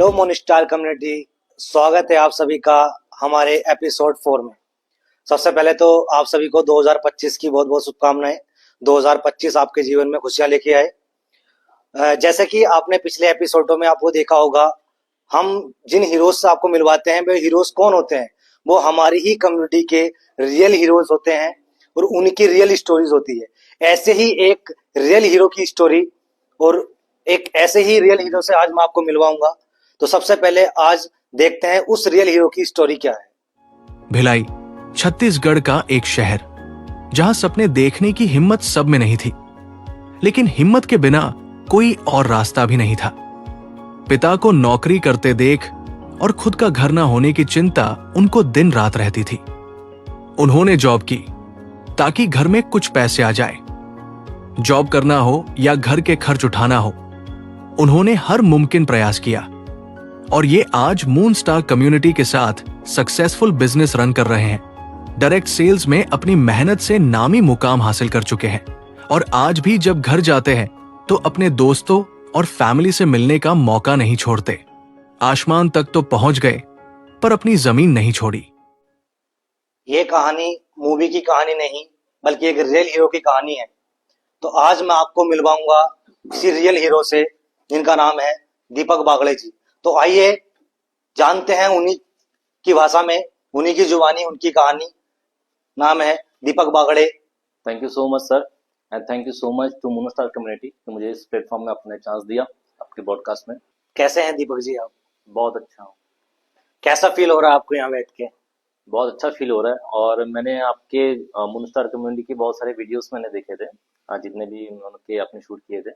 Hello मोनिस्टार community. स्वागत है आप सभी का हमारे एपिसोड 4 में। सबसे पहले तो आप सभी को 2025 की बहुत बहुत शुभकामनाएं। 2025 आपके जीवन में खुशियां लेके आए। जैसे कि आपने पिछले एपिसोडों में आपको देखा होगा, हम जिन हीरोज से आपको मिलवाते हैं वे हीरोज कौन होते हैं? वो हमारी ही कम्युनिटी के रियल हीरोज होते हैं और उनकी रियल स्टोरीज होती है। ऐसे ही एक रियल हीरो की स्टोरी और एक ऐसे ही रियल हीरो से आज मैं आपको मिलवाऊंगा। तो सबसे पहले आज देखते हैं उस रियल हीरो की स्टोरी क्या है। भिलाई छत्तीसगढ़ का एक शहर जहां सपने देखने की हिम्मत सब में नहीं थी, लेकिन हिम्मत के बिना कोई और रास्ता भी नहीं था। पिता को नौकरी करते देख और खुद का घर न होने की चिंता उनको दिन रात रहती थी। उन्होंने जॉब की ताकि घर में कुछ पैसे आ जाए। जॉब करना हो या घर के खर्च उठाना हो, उन्होंने हर मुमकिन प्रयास किया और ये आज मून स्टार कम्युनिटी के साथ सक्सेसफुल बिजनेस रन कर रहे हैं। डायरेक्ट सेल्स में अपनी मेहनत से नामी मुकाम हासिल कर चुके हैं और आज भी जब घर जाते हैं तो अपने दोस्तों और फैमिली से मिलने का मौका नहीं छोड़ते। आसमान तक तो पहुंच गए पर अपनी जमीन नहीं छोड़ी। ये कहानी मूवी की कहानी नहीं बल्कि एक रियल हीरो की कहानी है। तो आज मैं आपको मिलवाऊंगा किसी रियल हीरो से जिनका नाम है दीपक बागड़े जी। तो आइए जानते हैं उन्हीं की भाषा में, उन्हीं की जुबानी, उनकी कहानी। नाम है Deepak Bagde. Thank you so much sir, and thank you so much to Monostar community कि मुझे इस प्लेटफॉर्म में अपने चांस दिया आपके पॉडकास्ट में। कैसे हैं दीपक जी आप? बहुत अच्छा हूँ। कैसा फील हो रहा है आपको यहाँ बैठ के? बहुत अच्छा फील हो रहा है और मैंने आपके मोनोस्टार कम्युनिटी के बहुत सारे वीडियोस मैंने देखे थे, जितने भी उनके आपने शूट किए थे।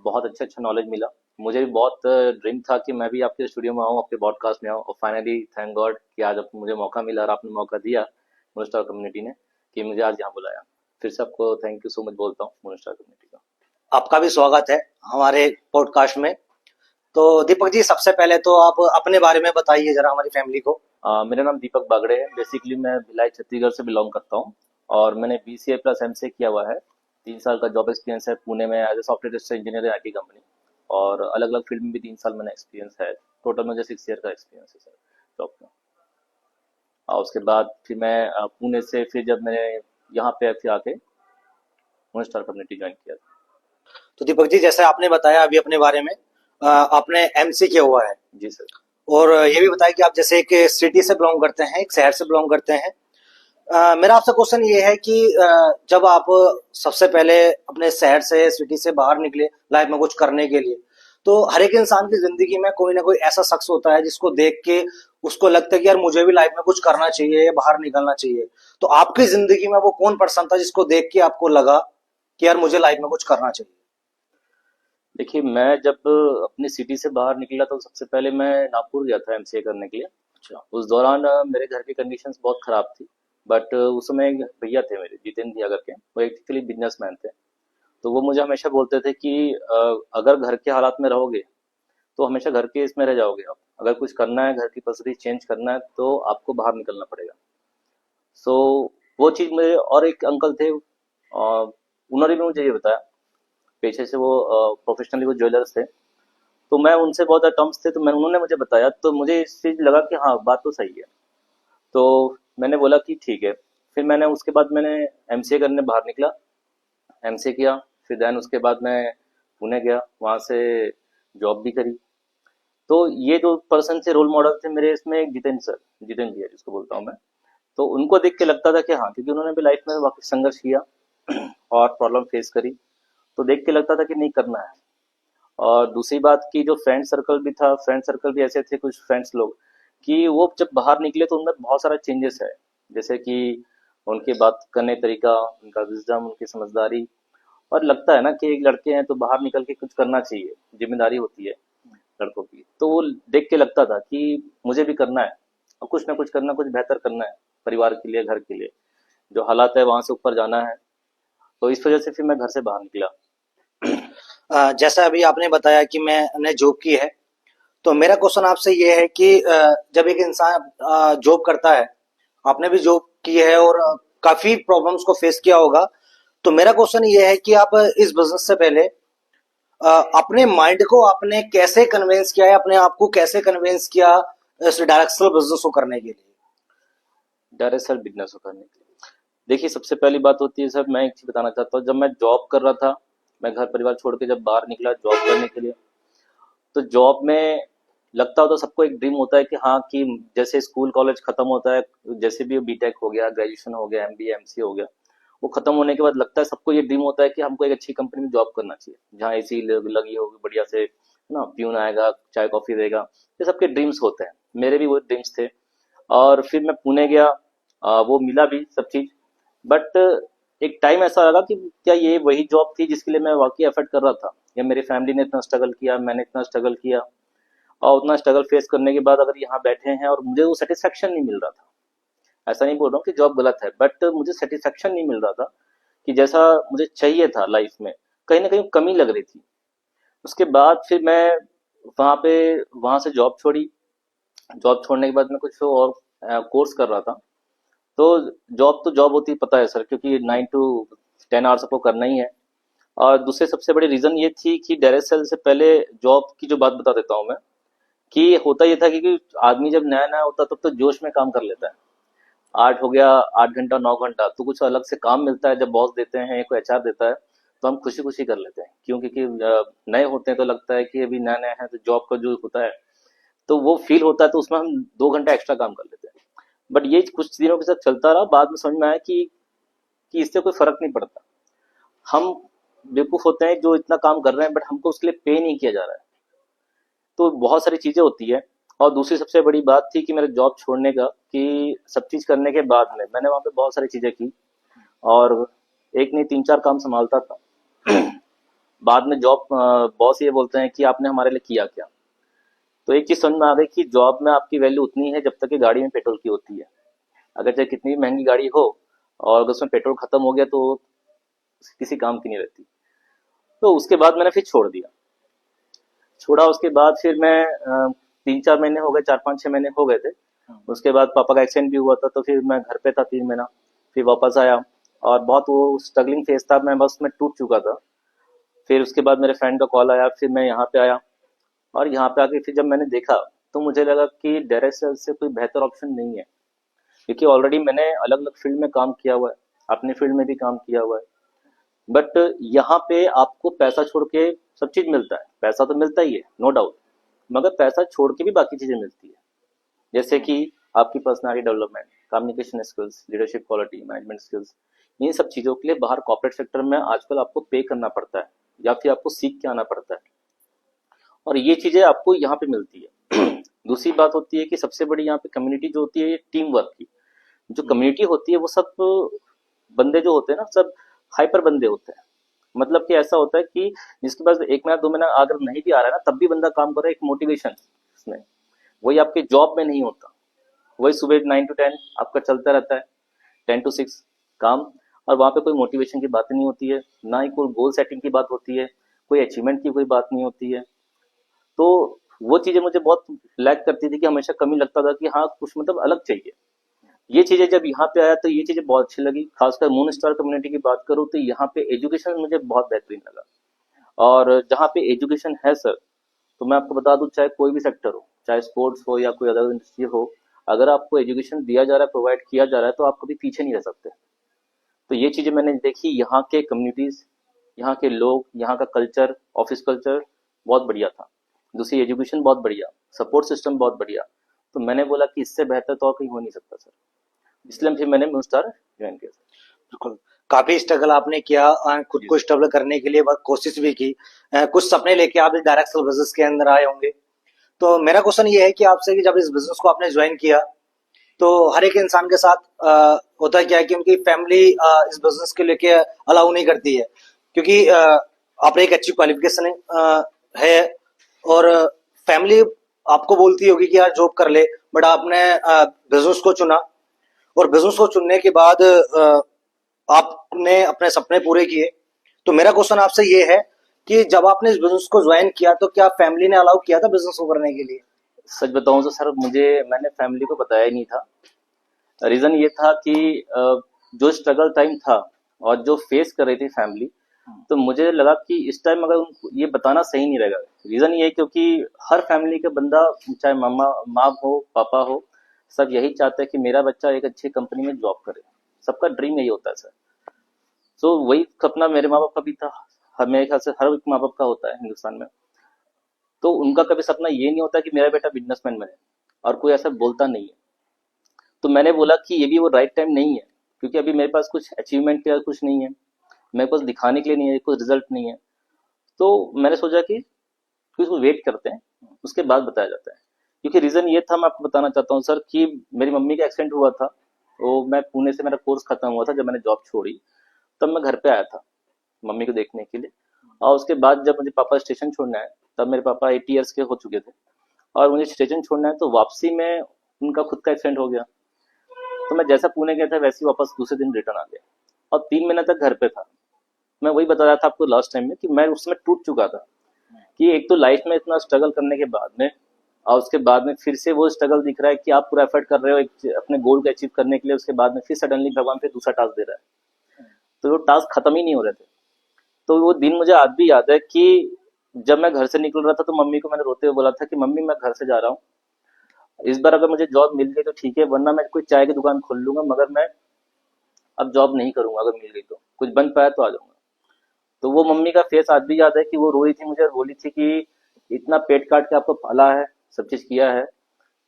बहुत अच्छा नॉलेज मिला। मुझे भी बहुत ड्रीम था कि मैं भी आपके स्टूडियो में आऊँ, आपके पॉडकास्ट में आऊँ, और फाइनली थैंक गॉड कि आज मुझे मौका मिला और आपने मौका दिया मोनोस्टार कम्युनिटी ने कि मुझे आज यहाँ बुलाया। फिर से आपको थैंक यू सो मच बोलता हूँ मोनोस्टार कम्युनिटी का। आपका भी स्वागत है हमारे पॉडकास्ट में। तो दीपक जी, सबसे पहले तो आप अपने बारे में बताइए जरा हमारी फैमिली को। मेरा नाम दीपक बागड़े है। बेसिकली मैं भिलाई छत्तीसगढ़ से बिलोंग करता हूँ और मैंने BCA प्लस MCA किया हुआ है। 3 साल का जॉब एक्सपीरियंस है पुणे में as a software engineer IT company, और अलग अलग फील्ड में भी 3 साल मैंने एक्सपीरियंस है। टोटल मुझे 6 ईयर का एक्सपीरियंस है सर जॉब का। और उसके बाद फिर मैं पुणे से फिर जब मैंने यहाँ पे फिर आके मोनस्टार कम्युनिटी ज्वाइन किया था। तो दीपक जी, जैसे आपने बताया अभी अपने बारे में, आपने MC किया हुआ है। जी सर। और ये भी बताया कि आप जैसे एक सिटी से बिलोंग करते हैं, एक शहर से बिलोंग करते हैं। मेरा आपसे क्वेश्चन ये है कि जब आप सबसे पहले अपने शहर से, सिटी से बाहर निकले लाइफ में कुछ करने के लिए, तो हर एक इंसान की जिंदगी में कोई ना कोई ऐसा शख्स होता है जिसको देख के उसको लगता है कि यार मुझे भी लाइफ में कुछ करना चाहिए या बाहर निकलना चाहिए। तो आपकी जिंदगी में वो कौन पर्सन था जिसको देख के आपको लगा कि यार मुझे लाइफ में कुछ करना चाहिए? देखिए, मैं जब अपनी सिटी से बाहर निकला तो सबसे पहले मैं नागपुर गया था MCA करने के लिए। अच्छा। उस दौरान मेरे घर की कंडीशंस बहुत खराब थी, बट उस समय एक भैया थे मेरे, जितेंद्र भैया करके, वो एक्चुअली बिजनेसमैन थे। तो वो मुझे हमेशा बोलते थे कि अगर घर के हालात में रहोगे तो हमेशा घर के इसमें रह जाओगे आप। अगर कुछ करना है, घर की परिस्थिति चेंज करना है, तो आपको बाहर निकलना पड़ेगा। सो वो चीज़ मुझे, और एक अंकल थे, उन्होंने भी मुझे ये बताया। पेशे से वो प्रोफेशनली वो ज्वेलर्स थे, तो मैं उनसे बहुत टर्म्स थे, तो मैं उन्होंने मुझे बताया, तो मुझे इस चीज़ लगा कि हाँ, बात तो सही है। तो मैंने बोला कि ठीक है। फिर मैंने उसके बाद मैंने MCA करने बाहर निकला, MCA किया। फिर देन उसके बाद मैं पुणे गया, वहाँ से जॉब भी करी। तो ये जो पर्सन थे, रोल मॉडल थे मेरे, इसमें एक जितेंद्र सर, जितेंद्र भैया जिसको बोलता हूँ मैं। तो उनको देख के लगता था कि हाँ, क्योंकि उन्होंने भी लाइफ में वाकई संघर्ष किया और प्रॉब्लम फेस करी, तो देख के लगता था कि नहीं, करना है। और दूसरी बात की, जो फ्रेंड सर्कल भी था, फ्रेंड सर्कल भी ऐसे थे कुछ फ्रेंड्स लोग कि वो जब बाहर निकले तो उनमें बहुत सारा चेंजेस है। जैसे कि उनके बात करने तरीका, उनका विजडम, उनकी समझदारी। और लगता है ना कि एक लड़के हैं तो बाहर निकल के कुछ करना चाहिए, जिम्मेदारी होती है लड़कों की। तो वो देख के लगता था कि मुझे भी करना है और कुछ ना कुछ करना, कुछ बेहतर करना है परिवार के लिए, घर के लिए। जो हालात है वहां से ऊपर जाना है। तो इस वजह से फिर मैं घर से बाहर निकला। जैसा अभी आपने बताया कि मैंने जॉब की है, तो मेरा क्वेश्चन आपसे ये है कि जब एक इंसान जॉब करता है, आपने भी जॉब की है और काफी प्रॉब्लम्स को फेस किया होगा, तो मेरा क्वेश्चन ये है कि आप इस बिजनेस से पहले अपने माइंड को आपने कैसे कन्विंस किया है, अपने आप को कैसे कन्विंस किया इस डायरेक्शनल बिजनेस को करने के लिए? डायरेक्ट बिजनेस को करने के लिए देखिए, सबसे पहली बात होती है सर, मैं एक चीज बताना चाहता हूँ। जब मैं जॉब कर रहा था, मैं घर परिवार छोड़ के जब बाहर निकला जॉब करने के लिए, तो जॉब में लगता हो तो सबको एक ड्रीम होता है कि हाँ, कि जैसे स्कूल कॉलेज खत्म होता है, जैसे भी बीटेक हो गया, ग्रेजुएशन हो गया, एमबीए एमसीए हो गया, वो खत्म होने के बाद लगता है सबको ये ड्रीम होता है कि हमको एक अच्छी कंपनी में जॉब करना चाहिए, जहाँ एसी लगी होगी बढ़िया से, है ना, प्यून आएगा, चाय कॉफी देगा। ये सबके ड्रीम्स होते हैं, मेरे भी वो ड्रीम्स थे। और फिर मैं पुणे गया, वो मिला भी सब चीज। बट एक टाइम ऐसा लगा कि क्या ये वही जॉब थी जिसके लिए मैं वाकई एफर्ट कर रहा था, या मेरी फैमिली ने इतना स्ट्रगल किया, मैंने इतना स्ट्रगल किया, और उतना स्ट्रगल फेस करने के बाद अगर यहाँ बैठे हैं और मुझे वो सेटिस्फेक्शन नहीं मिल रहा था। ऐसा नहीं बोल रहा हूँ कि जॉब गलत है, बट मुझे सेटिस्फेक्शन नहीं मिल रहा था कि जैसा मुझे चाहिए था लाइफ में, कहीं ना कहीं कमी लग रही थी। उसके बाद फिर मैं वहां से जॉब छोड़ी। जॉब छोड़ने के बाद मैं कुछ और कोर्स कर रहा था। तो जॉब होती है, पता है सर, क्योंकि 9 to 10 आवर्स आपको करना ही है। और दूसरे सबसे बड़ी रीजन ये थी कि डायरेक्ट सेल से पहले जॉब की जो बात बता देता हूँ मैं, कि होता ये था कि आदमी जब नया नया होता तब तो जोश में काम कर लेता है। 8 हो गया, 8 घंटा 9 घंटा तो कुछ अलग से काम मिलता है, जब बॉस देते हैं, कोई एचआर देता है, तो हम खुशी खुशी कर लेते हैं। क्यों? क्योंकि नए होते हैं तो लगता है कि अभी नया नया है, तो जॉब का जो होता है तो वो फील होता है, तो उसमें हम 2 घंटा एक्स्ट्रा काम कर लेते हैं। बट ये कुछ दिनों के साथ चलता रहा, बाद में समझ में आया कि इससे कोई फर्क नहीं पड़ता। हम बेवकूफ होते हैं जो इतना काम कर रहे हैं, बट हमको उसके लिए पे नहीं किया जा रहा है। तो बहुत सारी चीजें होती है। और दूसरी सबसे बड़ी बात थी कि मेरे जॉब छोड़ने का, कि सब चीज करने के बाद में मैंने वहां पे बहुत सारी चीजें की, और एक नहीं 3 4 काम संभालता था। बाद में जॉब बॉस ये बोलते हैं कि आपने हमारे लिए किया क्या। तो एक चीज समझ में आ गई कि जॉब में आपकी वैल्यू उतनी है जब तक कि गाड़ी में पेट्रोल की होती है। अगर चाहे कितनी भी महंगी गाड़ी हो, और अगर उसमें पेट्रोल खत्म हो गया तो किसी काम की नहीं रहती। तो उसके बाद मैंने फिर छोड़ दिया। छोड़ा, उसके बाद फिर मैं 3 4 महीने हो गए, 4 5 6 महीने हो गए थे। उसके बाद पापा का एक्सीडेंट भी हुआ था, तो फिर मैं घर पे था 3 महीना। फिर वापस आया, और बहुत वो स्ट्रगलिंग फेज था, मैं बस में टूट चुका था। फिर उसके बाद मेरे फ्रेंड का कॉल आया, फिर मैं यहाँ पे आया। और यहाँ पे आके फिर जब मैंने देखा, तो मुझे लगा कि डायरेक्ट सेल से कोई बेहतर ऑप्शन नहीं है, क्योंकि ऑलरेडी मैंने अलग अलग फील्ड में काम किया हुआ है, अपने फील्ड में भी काम किया हुआ है। बट यहाँ पे आपको पैसा छोड़ के सब चीज मिलता है। पैसा तो मिलता ही है, नो डाउट, मगर पैसा छोड़ के भी बाकी चीजें मिलती है, जैसे कि आपकी personality development, communication skills, leadership quality, management skills. इन सब चीजों के लिए बाहर कॉर्पोरेट सेक्टर में आजकल आपको पे करना पड़ता है, या फिर आपको सीख के आना पड़ता है, और ये चीजें आपको यहाँ पे मिलती है। दूसरी बात होती है कि सबसे बड़ी यहाँ पे कम्युनिटी जो होती है, ये टीम वर्क की जो कम्युनिटी होती है, वो सब बंदे जो होते हैं ना, सब हाइपर बंदे होते हैं। मतलब कि ऐसा होता है कि जिसके पास 1 महीना 2 महीना अगर नहीं भी आ रहा है ना, तब भी बंदा काम कर रहा है, एक मोटिवेशन इसमें। वही आपके जॉब में नहीं होता। वही सुबह 9 to 10 आपका चलता रहता है, 10 to 6 काम, और वहां पे कोई मोटिवेशन की बात नहीं होती है, ना ही कोई गोल सेटिंग की बात होती है, कोई अचीवमेंट की कोई बात नहीं होती है। तो वो चीजें मुझे बहुत लैक करती थी, कि हमेशा कमी लगता था कि हाँ, कुछ मतलब अलग चाहिए। ये चीजें जब यहाँ पे आया तो ये चीजें बहुत अच्छी लगी। खासकर मून स्टार कम्युनिटी की बात करूँ तो यहाँ पे एजुकेशन मुझे बहुत बेहतरीन लगा। और जहाँ पे एजुकेशन है सर, तो मैं आपको बता दूं, चाहे कोई भी सेक्टर हो, चाहे स्पोर्ट्स हो या कोई अदर इंडस्ट्री हो, अगर आपको एजुकेशन दिया जा रहा है, प्रोवाइड किया जा रहा है, तो आप कभी पीछे नहीं रह सकते। तो ये चीजें मैंने देखी, यहाँ के कम्युनिटीज, यहाँ के लोग, यहाँ का कल्चर, ऑफिस कल्चर बहुत बढ़िया था। दूसरी एजुकेशन बहुत बढ़िया, सपोर्ट सिस्टम बहुत बढ़िया। तो मैंने बोला कि इससे बेहतर तो और कहीं हो नहीं सकता सर, इसलिए फिर मैंने मून स्टार ज्वाइन किया सर। बिल्कुल, काफी स्ट्रगल आपने किया, खुद को स्टेबल करने के लिए बहुत कोशिश भी की, कुछ सपने लेके आप इस डायरेक्ट सेल बिजनेस के अंदर आए होंगे। तो मेरा क्वेश्चन ये है कि आपसे, कि जब इस बिजनेस को आपने ज्वाइन किया, तो हर एक इंसान के साथ होता क्या है कि उनकी फैमिली इस बिजनेस के लेके अलाउ नहीं करती है, क्योंकि आपने एक अच्छी क्वालिफिकेशन है, और फैमिली आपको बोलती होगी कि यार जॉब कर ले, बट आपने बिजनेस को चुना, और बिजनेस को चुनने के बाद आपने अपने सपने पूरे किए। तो मेरा क्वेश्चन आपसे ये है कि जब आपने इस बिजनेस को ज्वाइन किया, तो क्या फैमिली ने अलाउ किया था बिजनेस को करने के लिए? सच बताऊं तो सर, मैंने फैमिली को बताया ही नहीं था। रीजन ये था कि जो स्ट्रगल टाइम था और जो फेस कर रही थी फैमिली, तो मुझे लगा कि इस टाइम अगर उनको ये बताना सही नहीं रहेगा। रीजन ये है क्योंकि हर फैमिली का बंदा, चाहे मामा माँ हो पापा हो, सब यही चाहते हैं कि मेरा बच्चा एक अच्छी कंपनी में जॉब करे। सबका ड्रीम यही होता है सर। सो वही सपना मेरे माँ बाप का भी था। मेरे ख्याल से हर एक माँ बाप का होता है हिंदुस्तान में। तो उनका कभी सपना ये नहीं होता कि मेरा बेटा बिजनेसमैन बने, और कोई ऐसा बोलता नहीं है। तो मैंने बोला कि ये भी वो राइट टाइम नहीं है, क्योंकि अभी मेरे पास कुछ अचीवमेंट का कुछ नहीं है, मेरे पास दिखाने के लिए नहीं है, कुछ रिजल्ट नहीं है। तो मैंने सोचा कि उसको वेट करते हैं, उसके बाद बताया जाता है। क्योंकि रीजन ये था, मैं आपको बताना चाहता हूँ सर, कि मेरी मम्मी का एक्सीडेंट हुआ था। तो मैं पुणे से, मेरा कोर्स खत्म हुआ था जब मैंने जॉब छोड़ी, तब मैं घर पे आया था मम्मी को देखने के लिए। और उसके बाद जब मुझे पापा स्टेशन छोड़ना है, तब मेरे पापा 80 ईयर्स के हो चुके थे, और मुझे स्टेशन छोड़ना है, तो वापसी में उनका खुद का एक्सीडेंट हो गया। तो मैं जैसा पुणे गया था वैसे ही वापस दूसरे दिन रिटर्न आ गया, और 3 महीने तक घर पे था। मैं वही बता रहा था आपको लास्ट टाइम में कि मैं उस समय टूट चुका था, कि एक तो लाइफ में इतना स्ट्रगल करने के बाद में, और उसके बाद में फिर से वो स्ट्रगल दिख रहा है कि आप पूरा एफर्ट कर रहे हो एक अपने गोल को अचीव करने के लिए, उसके बाद में फिर सडनली भगवान फिर दूसरा टास्क दे रहा है। तो वो टास्क खत्म ही नहीं हो रहे थे। तो वो दिन मुझे आज भी याद है कि जब मैं घर से निकल रहा था, तो मम्मी को मैंने रोते हुए बोला था कि मम्मी मैं घर से जा रहा हूँ, इस बार अगर मुझे जॉब मिल गई तो ठीक है, वरना मैं कोई चाय की दुकान खोल लूंगा, मगर मैं अब जॉब नहीं करूंगा। अगर मिल गई तो कुछ बन पाया तो आ जाऊंगा। तो वो मम्मी का फेस आज भी याद है कि वो रोई थी मुझे, बोली थी कि इतना पेट काट के आपको पाला है, सब चीज किया है,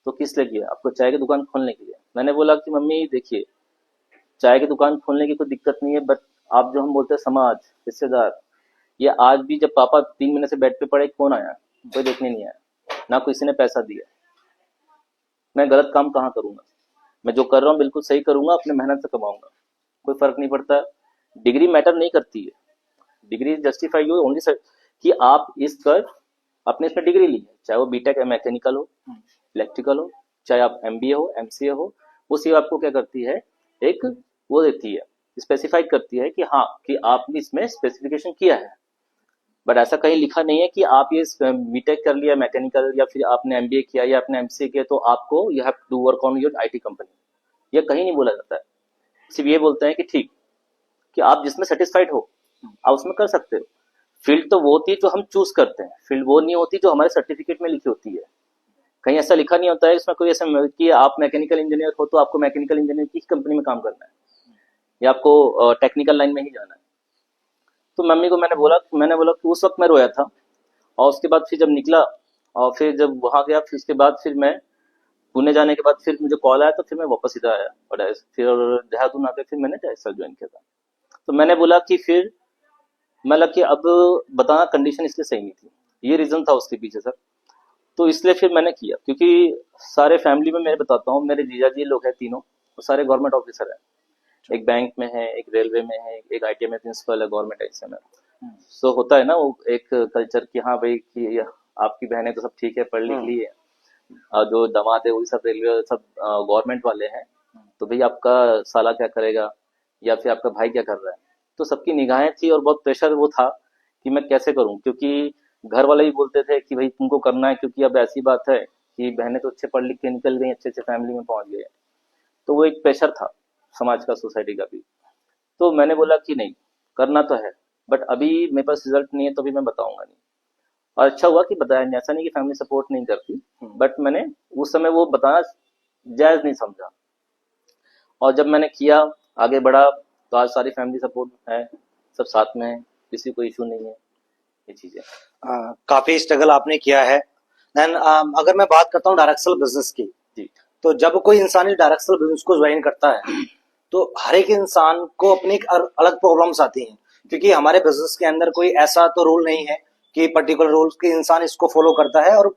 तो किस लिए किया? आपको चाय की दुकान खोलने के लिए। मैंने बोला कि मम्मी देखिए, चाय की दुकान खोलने की कोई दिक्कत नहीं है, बट आप जो हम बोलते हैं समाज, रिश्तेदार, ये आज भी, जब पापा 3 महीने से बेड पे पड़े, कौन आया? कोई देखने नहीं आया, ना किसी ने पैसा दिया। मैं गलत काम कहाँ करूंगा? मैं जो कर रहा हूँ बिल्कुल सही करूंगा, अपने मेहनत से कमाऊंगा, कोई फर्क नहीं पड़ता। डिग्री मैटर नहीं करती है। Degree justify you only sir कि आप इस कर अपने इसमें डिग्री ली है, चाहे वो बीटेक मैकेनिकल हो, इलेक्ट्रिकल हो, चाहे आप एमबीए हो, एमसीए हो, वो सिर्फ आपको क्या करती है, एक वो देती है, स्पेसिफाई करती है कि हाँ, कि आपने इसमें स्पेसिफिकेशन किया है। बट ऐसा कहीं लिखा नहीं है कि आप ये बीटेक कर लिया मैकेनिकल, या फिर आपने एमबीए किया, या आपने एमसीए किया, तो आपको you have to work on your IT company. ये कहीं नहीं बोला जाता है। सिर्फ ये बोलते हैं कि ठीक, कि आप जिसमें सेटिस्फाइड हो आप उसमें कर सकते हो। फील्ड तो वो होती है जो हम चूज करते हैं, फील्ड वो नहीं होती जो हमारे सर्टिफिकेट में लिखी होती है। कहीं ऐसा लिखा नहीं होता है इसमें कोई ऐसा कि आप मैकेनिकल इंजीनियर हो तो आपको मैकेनिकल इंजीनियर की कंपनी में काम करना है, या आपको टेक्निकल लाइन में ही जाना है। तो मम्मी को मैंने बोला कि उस वक्त मैं रोया था, और उसके बाद फिर जब निकला, और फिर जब वहां गया, फिर उसके बाद फिर मैं पुणे जाने के बाद फिर मुझे कॉल आया, तो फिर मैं वापस इधर आया, और फिर देहरादून आकर फिर मैंने डायरेक्ट ज्वाइन किया था। तो मैंने बोला कि फिर मतलब कि अब बताना कंडीशन इसलिए सही नहीं थी, ये रीजन था उसके पीछे सर। तो इसलिए फिर मैंने किया, क्योंकि सारे फैमिली में, मैं बताता हूँ, मेरे जीजा जी लोग हैं तीनों, वो सारे गवर्नमेंट ऑफिसर हैं। एक बैंक में है, एक रेलवे में है, एक आईटीआई में प्रिंसिपल है, गवर्नमेंट ऐसे में। सो होता है ना वो एक कल्चर कि हाँ भाई, कि आपकी बहनें तो सब ठीक है, पढ़ लिख ली है, और जो दामाद है वही सब रेलवे, सब गवर्नमेंट वाले हैं, तो भाई आपका साला क्या करेगा, या फिर आपका भाई क्या कर रहा है। तो सबकी निगाहें थी, और बहुत प्रेशर वो था कि मैं कैसे करूं, क्योंकि घर वाले भी बोलते थे कि भाई तुमको करना है, क्योंकि अब ऐसी बात है कि बहनें तो अच्छे पढ़ लिख के निकल गई, अच्छे अच्छे फैमिली में पहुंच गए। तो वो एक प्रेशर था समाज का, सोसाइटी का भी। तो मैंने बोला कि नहीं, करना तो है, बट अभी मेरे पास रिजल्ट नहीं है, तो अभी मैं बताऊंगा नहीं। और अच्छा हुआ कि बताया नहीं, ऐसा नहीं कि फैमिली सपोर्ट नहीं करती, बट मैंने उस समय वो बताना जायज नहीं समझा। और जब मैंने किया, आगे बढ़ा, तो आज सारी फैमिली सपोर्ट है, सब साथ में है, किसी को इशू नहीं है, ये चीजें। काफी स्ट्रगल आपने किया है। देन अगर मैं बात करता हूँ डायरेक्शनल बिजनेस की, जी तो जब कोई इंसान इस डायरेक्शनल बिजनेस को ज्वाइन करता है, तो हर एक इंसान को अपनी एक अलग प्रॉब्लम्स आती हैं, क्योंकि हमारे बिजनेस के अंदर कोई ऐसा तो रूल नहीं है कि पर्टिकुलर रूल्स के इंसान इसको फॉलो करता है और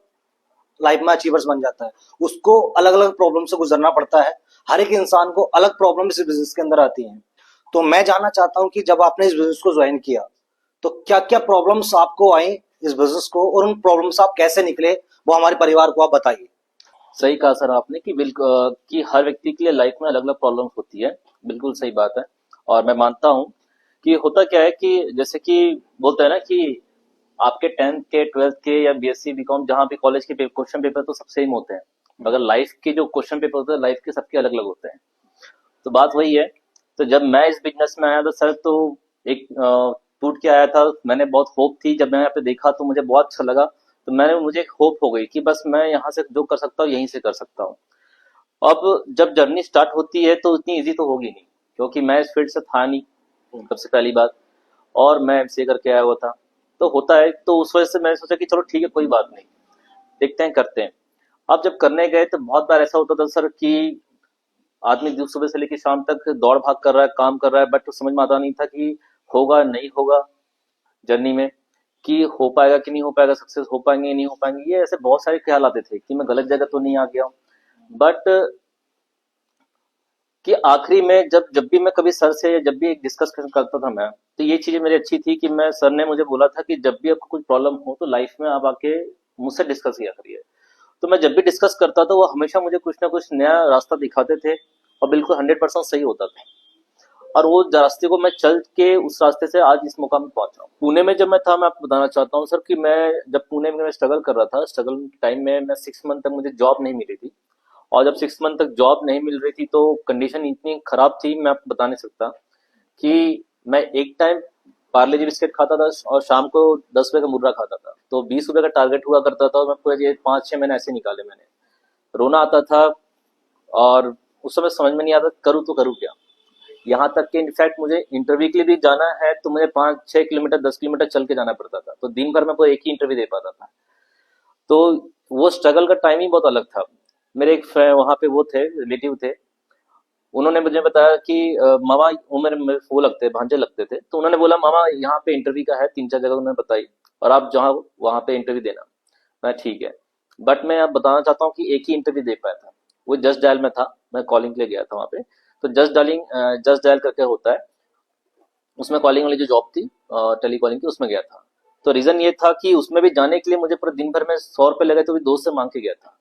लाइफ में अचीवर्स बन जाता है। उसको अलग अलग प्रॉब्लम से गुजरना पड़ता है। हर एक इंसान को अलग प्रॉब्लम इस बिजनेस के अंदर आती हैं। तो मैं जानना चाहता हूं कि जब आपने इस बिजनेस को ज्वाइन किया, तो क्या क्या प्रॉब्लम्स आपको आई इस बिजनेस को, और उन प्रॉब्लम से आप कैसे निकले, वो हमारे परिवार को आप बताइए। सही कहा सर आपने कि बिल्कुल, कि हर व्यक्ति के लिए लाइफ में अलग अलग प्रॉब्लम होती है, बिल्कुल सही बात है। और मैं मानता हूँ कि होता क्या है कि जैसे कि बोलते हैं ना कि आपके 10th के 12th के या बीएससी बीकॉम जहाँ भी कॉलेज के क्वेश्चन पेपर तो सब सेम होते हैं, मगर लाइफ के जो क्वेश्चन पेपर होते हैं लाइफ के सबके अलग अलग होते हैं। तो बात वही है। तो जब मैं इस बिजनेस में आया था सर, तो एक टूट के आया था, मैंने बहुत होप थी, जब मैं यहाँ पे देखा तो मुझे बहुत अच्छा लगा। तो मुझे एक होप हो गई कि बस मैं यहाँ से जो कर सकता हूँ यहीं से कर सकता हूँ। अब जब जर्नी स्टार्ट होती है तो इतनी इजी तो होगी नहीं, क्योंकि मैं इस फील्ड से था नहीं, सबसे पहली बात। और मैं एमसीए करके आया हुआ था, तो होता है, तो उस वजह से मैंने सोचा कि चलो ठीक है, कोई बात नहीं, देखते हैं, करते हैं। अब जब करने गए तो बहुत बार ऐसा होता था सर कि आदमी सुबह से लेकर शाम तक दौड़ भाग कर रहा है, काम कर रहा है, बट समझ में आता नहीं था कि होगा नहीं होगा जर्नी में, कि हो पाएगा कि नहीं हो पाएगा, सक्सेस हो पाएंगे नहीं हो पाएंगे। ये ऐसे बहुत सारे ख्याल आते थे कि मैं गलत जगह तो नहीं आ गया हूँ। बट कि आखिरी में जब जब भी मैं कभी सर से, जब भी डिस्कस करता था मैं, तो ये चीजें मेरी अच्छी थी कि मैं, सर ने मुझे बोला था कि जब भी आपको कुछ प्रॉब्लम हो तो लाइफ में आप आके मुझसे डिस्कस किया करिए। तो मैं जब भी डिस्कस करता था वो हमेशा मुझे कुछ ना कुछ नया रास्ता दिखाते थे, और बिल्कुल 100% सही होता था। और वो रास्ते को मैं चल के उस रास्ते से आज इस मुकाम पे पहुंचा हूँ। पुणे में जब मैं था, मैं आपको बताना चाहता हूँ सर कि मैं जब पुणे में मैं स्ट्रगल कर रहा था, स्ट्रगल टाइम में मैं 6 मंथ तक मुझे जॉब नहीं मिली थी। और जब 6 मंथ तक जॉब नहीं मिल रही थी तो कंडीशन इतनी खराब थी, मैं आपको बता नहीं सकता, कि मैं एक टाइम पार्ले जी बिस्किट खाता था और शाम को 10 रुपए का मुर्रा खाता था, तो 20 रुपए का टारगेट हुआ करता था, और मैं पूरे ये 5-6 महीने ऐसे निकाले मैंने। रोना आता था, और उस समय समझ में नहीं आता करूँ तो करूँ क्या। यहाँ तक कि इनफैक्ट मुझे इंटरव्यू के लिए भी जाना है तो मुझे 5-6 किलोमीटर 10 किलोमीटर चल के जाना पड़ता था, तो दिन भर में कोई एक ही इंटरव्यू दे पाता था। तो वो स्ट्रगल का टाइम ही बहुत अलग था। मेरे एक वहाँ पे वो थे, रिलेटिव थे, उन्होंने मुझे बताया कि मामा, वो मेरे वो लगते, भांजे लगते थे, तो उन्होंने बोला मामा यहाँ पे इंटरव्यू का है, 3-4 जगह उन्होंने बताई, और आप जहाँ वहाँ पे इंटरव्यू देना। मैं ठीक है। बट मैं अब बताना चाहता हूँ कि एक ही इंटरव्यू दे पाया था, वो जस्ट डायल में था, मैं कॉलिंग के लिए गया था वहाँ पे। तो जस्ट डायल करके होता है, उसमें कॉलिंग वाली जो जॉब थी, टेली कॉलिंग की, उसमें गया था। तो रीजन ये था कि उसमें भी जाने के लिए मुझे पूरा दिन भर में 100 रुपए लगे, तो भी दोस्त से मांग के गया था,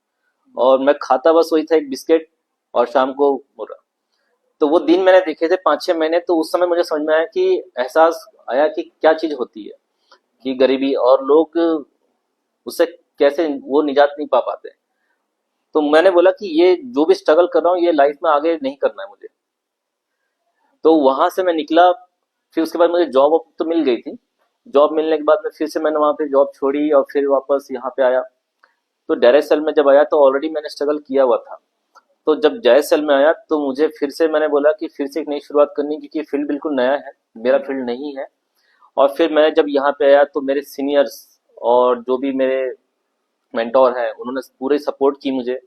और मैं खाता बस वही था, एक बिस्किट और शाम को मुर्गा। तो वो दिन मैंने देखे थे 5-6 महीने, तो उस समय मुझे समझ में आया कि, एहसास आया कि क्या चीज होती है कि गरीबी, और लोग उससे कैसे वो निजात नहीं पा पाते। तो मैंने बोला कि ये जो भी स्ट्रगल कर रहा हूँ ये लाइफ में आगे नहीं करना है मुझे। तो वहां से मैं निकला। फिर उसके बाद मुझे जॉब तो मिल गई थी। जॉब मिलने के बाद में फिर से मैंने वहां पे जॉब छोड़ी और फिर वापस यहाँ पे आया। तो डायरेक्ट सेल में जब आया तो ऑलरेडी मैंने स्ट्रगल किया हुआ था। तो जब डायरेक्ट सेल में आया तो मुझे फिर से, मैंने बोला कि फिर से एक नई शुरुआत करनी, क्योंकि फील्ड बिल्कुल नया है, मेरा फील्ड नहीं है। और फिर मैं जब यहाँ पे आया तो मेरे सीनियर्स और जो भी मेरे मेंटोर हैं उन्होंने पूरे सपोर्ट की मुझे,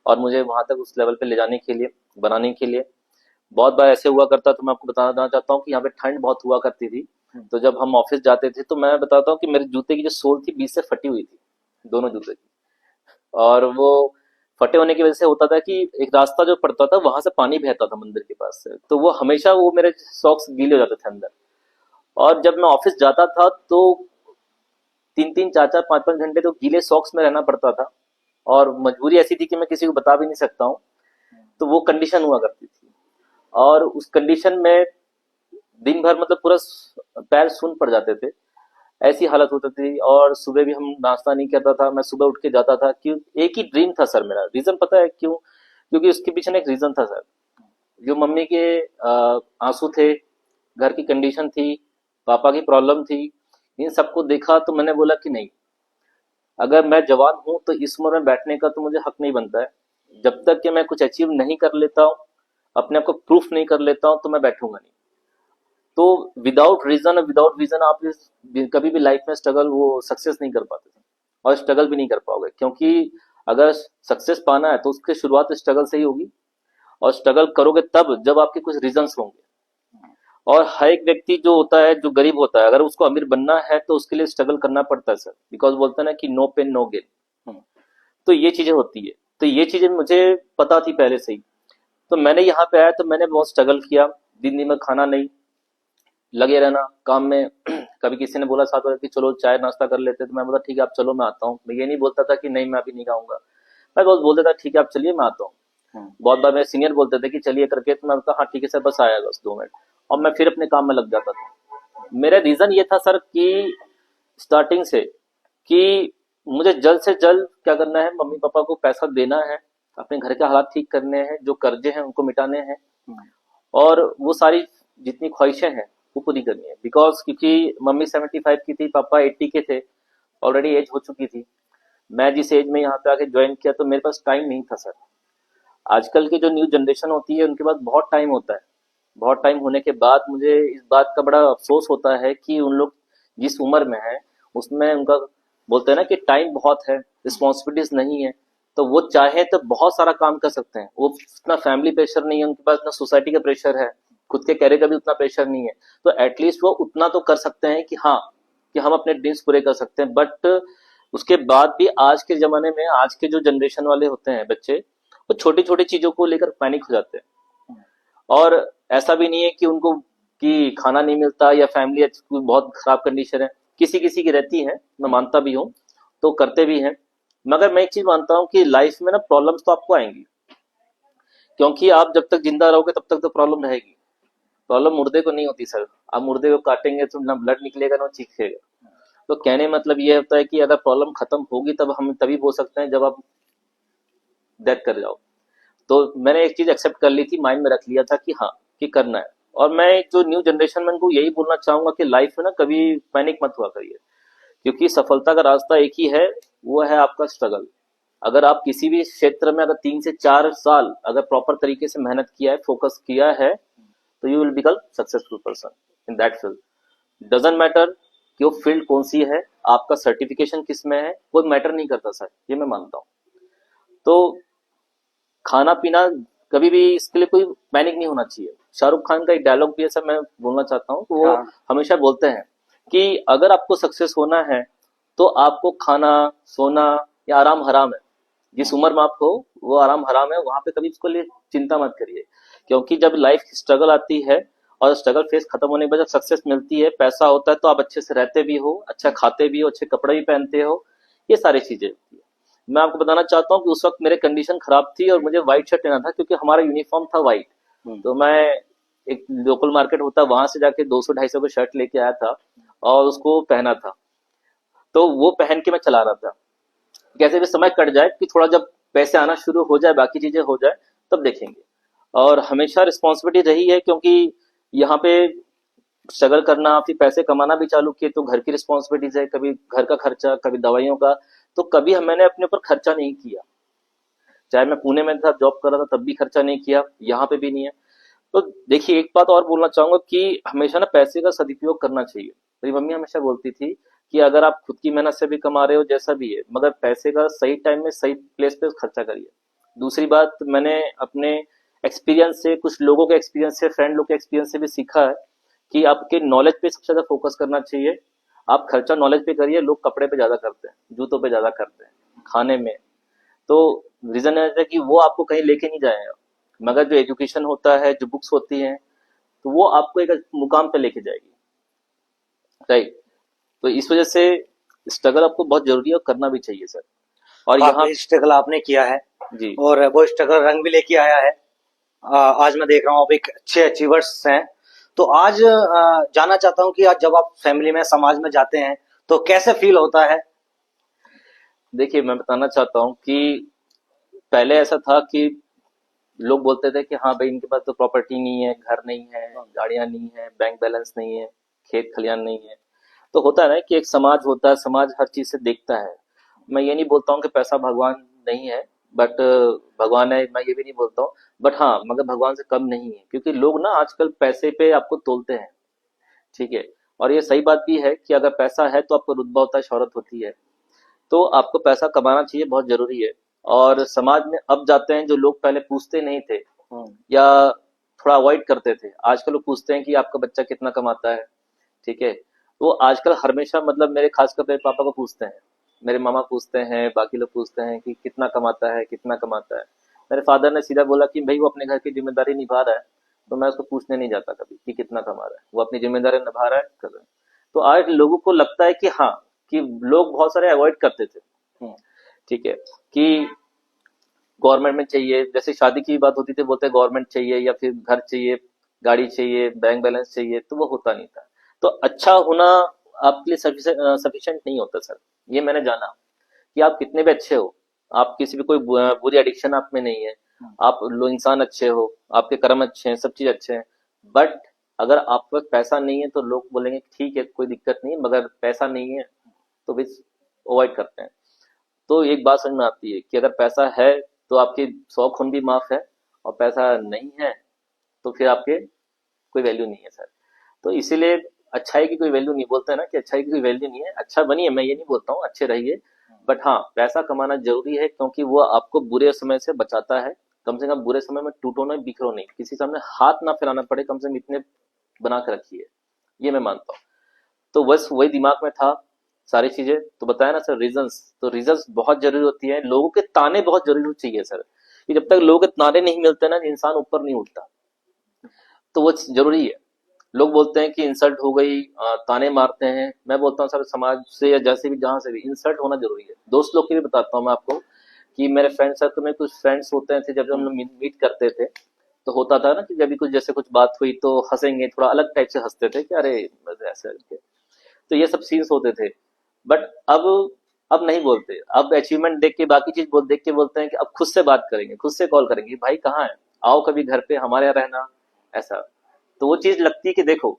और मुझे वहां तक उस लेवल पे ले जाने के लिए, बनाने के लिए। बहुत बार ऐसे हुआ करता, तो मैं आपको बताना चाहता हूँ कि यहाँ पे ठंड बहुत हुआ करती थी। तो जब हम ऑफिस जाते थे तो मैं बताता हूँ कि मेरे जूते की जो सोल थी बीच से फटी हुई थी, दोनों जूते की। और वो फटे होने की वजह से होता था कि एक रास्ता जो पड़ता था वहां से पानी बहता था मंदिर के पास से, तो वो हमेशा वो मेरे सॉक्स गीले हो जाते थे अंदर। और जब मैं ऑफिस जाता था तो 3-3 4-4 5-5 घंटे तो गीले सॉक्स में रहना पड़ता था, और मजबूरी ऐसी थी कि मैं किसी को बता भी नहीं सकता हूँ। तो वो कंडीशन हुआ करती थी, और उस कंडीशन में दिन भर मतलब पूरा पैर सुन पड़ जाते थे, ऐसी हालत होती थी। और सुबह भी हम नाश्ता नहीं करता था, मैं सुबह उठ के जाता था। क्यों? एक ही ड्रीम था सर मेरा। रीजन पता है क्यों? क्योंकि उसके पीछे ना एक रीजन था सर। जो मम्मी के आंसू थे, घर की कंडीशन थी, पापा की प्रॉब्लम थी, इन सबको देखा तो मैंने बोला कि नहीं, अगर मैं जवान हूं तो इस उम्र में बैठने का तो मुझे हक नहीं बनता है। जब तक कि मैं कुछ अचीव नहीं कर लेता हूँ, अपने आप को प्रूफ नहीं कर लेता हूँ, तो मैं बैठूंगा नहीं। तो विदाउट रीजन और विदाउट विजन आप कभी भी लाइफ में स्ट्रगल, वो सक्सेस नहीं कर पाते, और स्ट्रगल भी नहीं कर पाओगे। क्योंकि अगर सक्सेस पाना है तो उसकी शुरुआत स्ट्रगल से ही होगी, और स्ट्रगल करोगे तब जब आपके कुछ रीजंस होंगे। और हर एक व्यक्ति जो होता है, जो गरीब होता है, अगर उसको अमीर बनना है तो उसके लिए स्ट्रगल करना पड़ता है सर, बिकॉज बोलते हैं ना कि नो पेन नो गेन। तो ये चीजें होती है, तो ये चीजें मुझे पता थी पहले से ही। तो मैंने यहाँ पे आया तो मैंने बहुत स्ट्रगल किया, दिन दिन में खाना नहीं, लगे रहना काम में। कभी किसी ने बोला साथ वाले कि चलो चाय नाश्ता कर लेते, तो मैं बोला ठीक है आप चलो मैं आता हूँ। मैं ये नहीं बोलता था कि नहीं मैं अभी नहीं खाऊंगा, मैं बहुत बोलता था ठीक है आप चलिए मैं आता हूँ। बहुत बार मेरे सीनियर बोलते थे कि चलिए करके, तो मैं बोलता हाँ ठीक है सर बस आया बस 2 मिनट, और मैं फिर अपने काम में लग जाता था। मेरा रीजन ये था सर कि स्टार्टिंग से, कि मुझे जल्द से जल्द क्या करना है, मम्मी पापा को पैसा देना है, अपने घर के हालात ठीक करने हैं, जो कर्जे हैं उनको मिटाने हैं, और वो सारी जितनी ख्वाहिशें हैं वो पूरी करनी है। बिकॉज क्योंकि मम्मी 75 की थी, पापा 80 के थे, ऑलरेडी एज हो चुकी थी। मैं जिस एज में यहाँ पे आके ज्वाइन किया तो मेरे पास टाइम नहीं था सर। आजकल की जो न्यू जनरेशन होती है उनके पास बहुत टाइम होता है। बहुत टाइम होने के बाद मुझे इस बात का बड़ा अफसोस होता है कि उन लोग जिस उम्र में है उसमें उनका बोलते हैं ना कि टाइम बहुत है, रिस्पॉन्सिबिलिटीज नहीं है, तो वो चाहे तो बहुत सारा काम कर सकते हैं। वो इतना फैमिली प्रेशर नहीं है उनके पास, ना सोसाइटी का प्रेशर है, खुद के कैरियर का भी उतना प्रेशर नहीं है, तो एटलीस्ट वो उतना तो कर सकते हैं कि हाँ, कि हम अपने ड्रीम्स पूरे कर सकते हैं। बट उसके बाद भी आज के जमाने में आज के जो जनरेशन वाले होते हैं बच्चे, वो छोटी छोटी चीजों को लेकर पैनिक हो जाते हैं। और ऐसा भी नहीं है कि उनको कि खाना नहीं मिलता या फैमिली बहुत खराब कंडीशन है, किसी किसी की रहती है, मैं मानता भी हूँ, तो करते भी हैं। मगर मैं एक चीज मानता हूँ कि लाइफ में ना प्रॉब्लम्स तो आपको आएंगी, क्योंकि आप जब तक जिंदा रहोगे तब तक तो प्रॉब्लम रहेगी। प्रॉब्लम मुर्दे को नहीं होती सर, आप मुर्दे को काटेंगे तो ना ब्लड निकलेगा ना चीखेगा। तो कहने मतलब ये होता है कि अगर प्रॉब्लम खत्म होगी तब हम तभी बोल सकते हैं जब आप डेथ कर जाओ। तो मैंने एक चीज एक्सेप्ट कर ली थी, माइंड में रख लिया था कि हाँ, कि करना है। और मैं जो न्यू जनरेशन में उनको यही बोलना चाहूंगा कि लाइफ में ना कभी पैनिक मत हुआ करिए, क्योंकि सफलता का रास्ता एक ही है, वो है आपका स्ट्रगल। अगर आप किसी भी क्षेत्र में अगर 3 से 4 साल अगर प्रॉपर तरीके से मेहनत किया है, फोकस किया है, तो you will become successful person in that field. Doesn't matter कि वो फील्ड कौन सी है, आपका सर्टिफिकेशन किस में है, वो मैटर नहीं करता सर, ये मैं मानता हूँ। तो खाना पीना कभी भी इसके लिए कोई पैनिक नहीं होना चाहिए। शाहरुख खान का एक डायलॉग भी है सर, मैं बोलना चाहता हूँ, वो हाँ। हमेशा बोलते हैं कि अगर आपको सक्सेस होना है तो आपको खाना सोना या आराम हराम है। जिस उम्र में आप हो वो आराम हराम है, वहां पे कभी उसको लिए चिंता मत करिए। क्योंकि जब लाइफ स्ट्रगल आती है और स्ट्रगल फेस खत्म होने के बाद जब सक्सेस मिलती है, पैसा होता है, तो आप अच्छे से रहते भी हो, अच्छा खाते भी हो, अच्छे कपड़े भी पहनते हो, ये सारी चीजें होती है। मैं आपको बताना चाहता हूँ कि उस वक्त मेरे कंडीशन खराब थी और मुझे व्हाइट शर्ट लेना था, क्योंकि हमारा यूनिफॉर्म था व्हाइट। तो मैं एक लोकल मार्केट होता वहां से जाके 200-250 का शर्ट लेके आया था और उसको पहना था। तो वो पहन के मैं चला रहा था, कैसे भी समय कट जाए, कि थोड़ा जब पैसे आना शुरू हो जाए, बाकी चीजें हो जाए, तब देखेंगे। और हमेशा रिस्पॉन्सिबिलिटी रही है, क्योंकि यहाँ पे स्ट्रगल करना फिर पैसे कमाना भी चालू किए, तो घर की रिस्पॉन्सिबिलिटीज है, कभी घर का खर्चा, कभी दवाइयों का। तो कभी मैंने अपने ऊपर खर्चा नहीं किया, चाहे मैं पुणे में था जॉब कर रहा था तब भी खर्चा नहीं किया, यहाँ पे भी नहीं है। तो देखिए, एक बात और बोलना चाहूंगा कि हमेशा ना पैसे का सदुपयोग करना चाहिए। मेरी मम्मी हमेशा बोलती थी कि अगर आप खुद की मेहनत से भी कमा रहे हो, जैसा भी है, मगर पैसे का सही टाइम में सही प्लेस पे खर्चा करिए। दूसरी बात, मैंने अपने एक्सपीरियंस से, कुछ लोगों के एक्सपीरियंस से, फ्रेंड लोग के एक्सपीरियंस से भी सीखा है कि आपके नॉलेज पे सबसे ज्यादा फोकस करना चाहिए। आप खर्चा नॉलेज पे करिए, लोग कपड़े पे ज्यादा करते हैं, जूतों पे ज्यादा करते हैं, खाने में। तो रीजन है कि वो आपको कहीं लेके नहीं जाएगा, मगर जो एजुकेशन होता है, जो बुक्स होती हैं, तो वो आपको एक मुकाम पे लेके जाएगी, राइट। तो इस वजह से स्ट्रगल आपको बहुत जरूरी है और करना भी चाहिए सर। और यहाँ काफी स्ट्रगल आपने किया है जी और वो स्ट्रगल रंग भी लेके आया है। आज मैं देख रहा हूँ आप एक अच्छे अचीवर्स हैं। तो आज जानना चाहता हूँ कि आज जब आप फैमिली में समाज में जाते हैं तो कैसे फील होता है? देखिए, मैं बताना चाहता हूँ कि पहले ऐसा था कि लोग बोलते थे कि हाँ भाई, इनके पास तो प्रॉपर्टी नहीं है, घर नहीं है, गाड़ियां नहीं है, बैंक बैलेंस नहीं है, खेत खलियान नहीं है। तो होता है ना कि एक समाज होता है, समाज हर चीज से देखता है। मैं ये नहीं बोलता हूँ कि पैसा भगवान नहीं है, बट भगवान है, मैं ये भी नहीं बोलता हूँ। बट हाँ, मगर भगवान से कम नहीं है, क्योंकि लोग ना आजकल पैसे पे आपको तोलते हैं, ठीक है। और ये सही बात भी है कि अगर पैसा है तो आपको रुतबा होता है, शोहरत होती है। तो आपको पैसा कमाना चाहिए, बहुत जरूरी है। और समाज में अब जाते हैं जो लोग पहले पूछते नहीं थे या थोड़ा अवॉइड करते थे, आजकल लोग पूछते हैं कि आपका बच्चा कितना कमाता है, ठीक है। वो आजकल हमेशा, मतलब मेरे खासकर मेरे पापा को पूछते हैं, मेरे मामा पूछते हैं, बाकी लोग पूछते हैं कि कितना कमाता है, कितना कमाता है। मेरे फादर ने सीधा बोला कि भाई वो अपने घर की जिम्मेदारी निभा रहा है, तो मैं उसको पूछने नहीं जाता कभी कि कितना कमा रहा है, वो अपनी जिम्मेदारी निभा रहा है, कर रहा है। तो आज लोगों को लगता है कि हाँ, कि लोग बहुत सारे अवॉइड करते थे, ठीक है, कि गवर्नमेंट में चाहिए, जैसे शादी की बात होती थी, बोलते गवर्नमेंट चाहिए या फिर घर चाहिए, गाड़ी चाहिए, बैंक बैलेंस चाहिए, तो वो होता नहीं था। तो अच्छा होना आपके लिए सफिशिएंट नहीं होता सर। ये मैंने जाना कि आप कितने भी अच्छे हो, आप किसी भी कोई बुरी एडिक्शन आप में नहीं है, आप लो इंसान अच्छे हो, आपके कर्म अच्छे हैं, सब चीज अच्छे हैं, बट अगर आपके पास पैसा नहीं है तो लोग बोलेंगे ठीक है कोई दिक्कत नहीं है, मगर पैसा नहीं है तो भी अवॉइड करते हैं। तो एक बात समझ में आती है कि अगर पैसा है तो आपके 100 खून भी माफ है, और पैसा नहीं है तो फिर आपके कोई वैल्यू नहीं है सर। तो इसीलिए अच्छाई की कोई वैल्यू नहीं, बोलते हैं ना कि अच्छाई की कोई वैल्यू नहीं है। अच्छा बनिए, मैं ये नहीं बोलता हूँ, अच्छे रहिए, बट हाँ पैसा कमाना जरूरी है, क्योंकि वो आपको बुरे समय से बचाता है। कम से कम बुरे समय में टूटो नहीं, बिखरो नहीं, किसी सामने हाथ ना फैलाना पड़े, कम से कम इतने बना के रखिए, ये मैं मानता हूँ। तो बस वही दिमाग में था सारी चीजें। तो बताया ना सर रीजंस, तो रीजंस बहुत जरूरी होती है, लोगों के ताने बहुत जरूरी चाहिए सर, कि जब तक लोगों के ताने नहीं मिलते ना इंसान ऊपर नहीं उठता। तो वो जरूरी है। लोग बोलते हैं कि इंसल्ट हो गई, ताने मारते हैं, मैं बोलता हूँ सर समाज से या जैसे भी जहां से भी इंसल्ट होना जरूरी है। दोस्त लोग की भी बताता हूँ मैं आपको, कि मेरे फ्रेंड सर्कल में कुछ फ्रेंड्स होते थे, जब हम लोग मीट करते थे तो होता था ना कि जब भी कुछ जैसे कुछ बात हुई तो हंसेंगे, थोड़ा अलग टाइप से हंसते थे कि अरे ऐसे करके। तो ये सब सीन्स होते थे। बट अब नहीं बोलते, अब अचीवमेंट देख के बाकी चीज देख के बोलते हैं कि अब खुद से बात करेंगे, खुद से कॉल करेंगे, भाई कहाँ है, आओ कभी घर पे हमारे यहाँ रहना, ऐसा। तो वो चीज लगती है कि देखो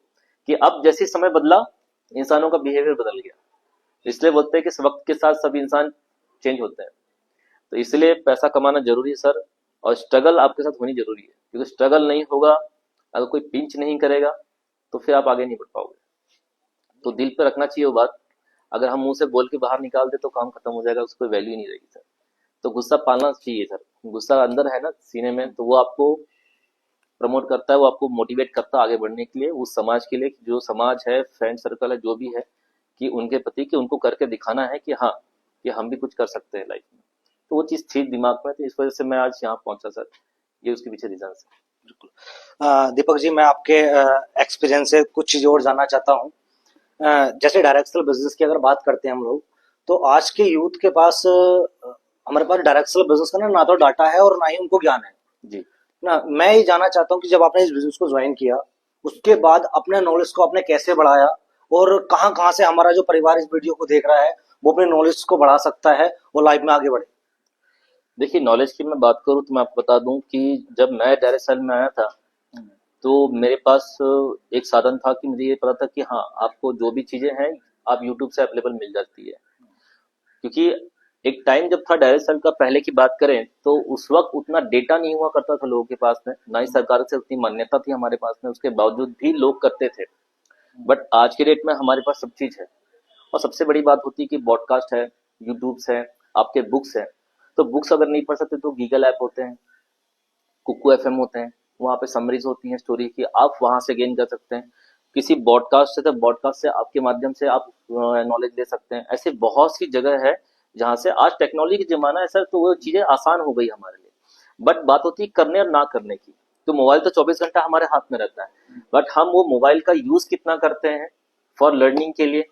कि अब जैसे समय बदला इंसानों का बिहेवियर बदल गया, इसलिए बोलते हैं कि वक्त के साथ सभी इंसान चेंज होते हैं। तो इसलिए पैसा कमाना जरूरी है सर, और स्ट्रगल आपके साथ होनी जरूरी है, क्योंकि स्ट्रगल नहीं होगा, अगर कोई पिंच नहीं करेगा तो फिर आप आगे नहीं बढ़ पाओगे। तो दिल पे रखना चाहिए वो बात, अगर हम मुंह से बोल के बाहर निकाल दे तो काम खत्म हो जाएगा, उसको वैल्यू नहीं रहेगी सर। तो गुस्सा पालना चाहिए सर, गुस्सा अंदर है ना सीने में, तो वो आपको प्रमोट करता है, वो आपको मोटिवेट करता है आगे बढ़ने के लिए, उस समाज के लिए, जो समाज है, फ्रेंड सर्कल है, जो भी है, कि उनके प्रति कि उनको करके दिखाना है कि हाँ कि हम भी कुछ कर सकते हैं लाइफ में। तो वो चीज थी दिमाग में, तो इस वजह से मैं आज यहाँ पहुंचा सर, ये उसके पीछे रीजन है। बिल्कुल। दीपक जी, मैं आपके एक्सपीरियंस से कुछ चीज और जानना चाहता हूँ। जैसे डायरेक्शनल बिजनेस की अगर बात करते हैं हम लोग, तो आज के यूथ के पास हमारे पास डायरेक्शनल बिजनेस का ना तो डाटा है और ना ही उनको ज्ञान है जी ना। मैं ये जानना चाहता हूँ कि जब आपने इस बिजनेस को ज्वाइन किया, उसके बाद अपने नॉलेज को आपने कैसे बढ़ाया, और कहाँ कहाँ से हमारा जो परिवार इस वीडियो को देख रहा है वो अपने नॉलेज को बढ़ा सकता है और लाइफ में आगे बढ़े। देखिए नॉलेज की मैं बात करूँ तो मैं आपको बता दूं कि जब मैं डायरेक्ट सेल में आया था तो मेरे पास एक साधन था कि मुझे ये पता था कि हाँ आपको जो भी चीजें हैं आप यूट्यूब से अवेलेबल मिल जाती है। क्योंकि एक टाइम जब था डायरेक्ट सेल का, पहले की बात करें तो उस वक्त उतना डेटा नहीं हुआ करता था लोगों के पास में, ना ही सरकार से उतनी मान्यता थी हमारे पास में, उसके बावजूद भी लोग करते थे। बट आज के डेट में हमारे पास सब चीज है, और सबसे बड़ी बात होती है कि पॉडकास्ट है, यूट्यूब्स है, आपके बुक्स है। तो बुक्स अगर नहीं पढ़ सकते तो गीगल ऐप होते हैं, कुकू एफएम होते हैं, वहाँ पे समरीज होती हैं स्टोरी की, आप वहां से गेन कर सकते हैं। किसी बॉडकास्ट से, तो बॉडकास्ट से आपके माध्यम से आप नॉलेज ले सकते हैं। ऐसे बहुत सी जगह है जहाँ से, आज टेक्नोलॉजी का जमाना है सर, तो वो चीजें आसान हो गई हमारे लिए। बट बात होती है करने और ना करने की। तो मोबाइल तो 24 घंटा हमारे हाथ में रहता है, बट हम वो मोबाइल का यूज कितना करते हैं फॉर लर्निंग के लिए,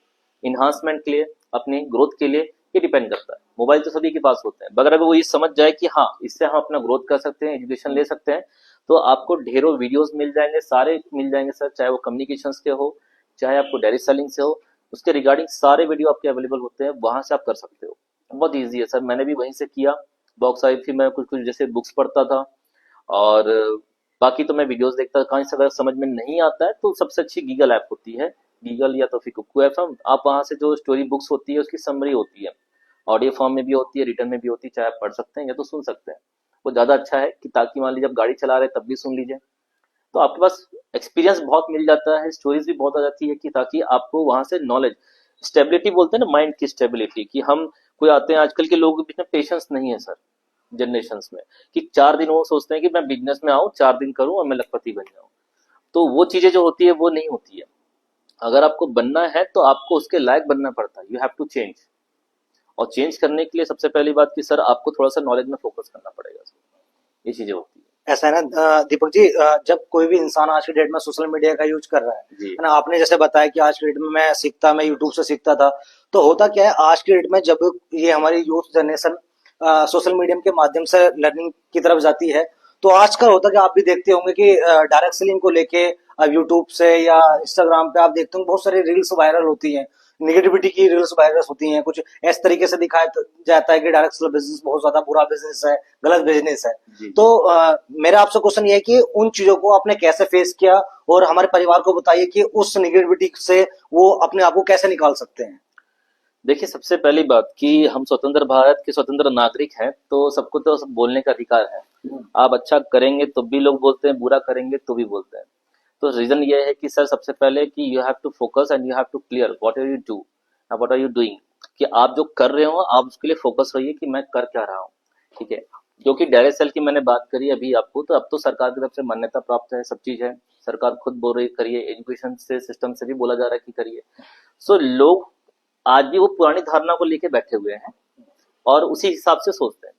इन्हांसमेंट के लिए, अपनी ग्रोथ के लिए, ये डिपेंड करता है। मोबाइल तो सभी के पास होते हैं, मगर अगर वो ये समझ जाए कि हाँ इससे हम अपना ग्रोथ कर सकते हैं, एजुकेशन ले सकते हैं, तो आपको ढेरों वीडियोस मिल जाएंगे, सारे मिल जाएंगे सर, चाहे वो कम्युनिकेशंस के हो, चाहे आपको डायरेक्ट सेलिंग से हो, उसके रिगार्डिंग सारे वीडियो आपके अवेलेबल होते हैं, वहां से आप कर सकते हो। बहुत ईजी है सर, मैंने भी वहीं से किया। बॉक्स आई थी, मैं कुछ कुछ जैसे बुक्स पढ़ता था, और बाकी तो मैं वीडियोस देखता था। कहीं से अगर समझ में नहीं आता है तो सबसे अच्छी गीगल ऐप होती है, गीगल या तो फिर कुकू एफएम। आप वहां से जो स्टोरी बुक्स होती है उसकी समरी होती है, ऑडियो फॉर्म में भी होती है, रिटर्न में भी होती है, चाहे आप पढ़ सकते हैं या तो सुन सकते हैं। वो ज्यादा अच्छा है कि ताकि मान लीजिए आप गाड़ी चला रहे हैं तब भी सुन लीजिए, तो आपके पास एक्सपीरियंस बहुत मिल जाता है, स्टोरीज भी बहुत आ जाती है, कि ताकि आपको वहां से नॉलेज, स्टेबिलिटी बोलते हैं ना, माइंड की स्टेबिलिटी, कि हम कोई आते हैं, आजकल के लोगों के बीच में पेशेंस नहीं है सर जनरेशन में, कि 4 दिन वो सोचते हैं कि मैं बिजनेस में आऊं, 4 दिन करूं और मैं लखपति बन जाऊं। तो वो चीजें जो होती है वो नहीं होती है। अगर आपको बनना है तो आपको उसके लायक बनना पड़ता है, यू हैव टू चेंज। और चेंज करने के लिए सबसे पहली बात कि सर आपको थोड़ा सा नॉलेज में फोकस करना पड़ेगा, ये चीजें होती है। ऐसा है ना दीपक जी, जब कोई भी इंसान आज की डेट में सोशल मीडिया का यूज कर रहा जी है ना, आपने जैसे बताया कि आज की डेट में मैं यूट्यूब से सीखता था, तो होता क्या है आज की डेट में जब ये हमारी यूथ जनरेशन सोशल मीडिया के माध्यम से लर्निंग की तरफ जाती है, तो आज का होता है कि आप भी देखते होंगे कि डायरेक्ट सेलिंग को लेके यूट्यूब से या इंस्टाग्राम पे आप देखते होंगे बहुत सारी रील्स वायरल होती हैं, निगेटिविटी की रील्स वायरस होती हैं, कुछ इस तरीके से दिखाया जाता है कि डायरेक्ट सेल बिजनेस बहुत ज्यादा बुरा बिजनेस है, गलत बिजनेस है। जी तो मेरा आपसे क्वेश्चन ये है कि उन चीजों को आपने कैसे फेस किया, और हमारे परिवार को बताइए कि उस निगेटिविटी से वो अपने आप को कैसे निकाल सकते हैं। देखिए, सबसे पहली बात कि हम स्वतंत्र भारत के स्वतंत्र नागरिक हैं, तो सबको तो सब बोलने का अधिकार है। आप अच्छा करेंगे तो भी लोग बोलते हैं, बुरा करेंगे तो भी बोलते हैं। तो रीजन ये है कि सर सबसे पहले कि you have to focus and you have to clear what are you do, what are you doing, कि आप जो कर रहे हो आप उसके लिए फोकस रहिए कि मैं कर क्या रहा हूँ। ठीक है, जो कि डायरेक्ट सेल की मैंने बात करी अभी आपको, तो अब तो सरकार की तरफ से मान्यता प्राप्त है, सब चीज है, सरकार खुद बोल रही करिए, एजुकेशन से सिस्टम से भी बोला जा रहा है कि करिए। सो लोग आज भी वो पुरानी धारणा को लेके बैठे हुए हैं और उसी हिसाब से सोचते हैं।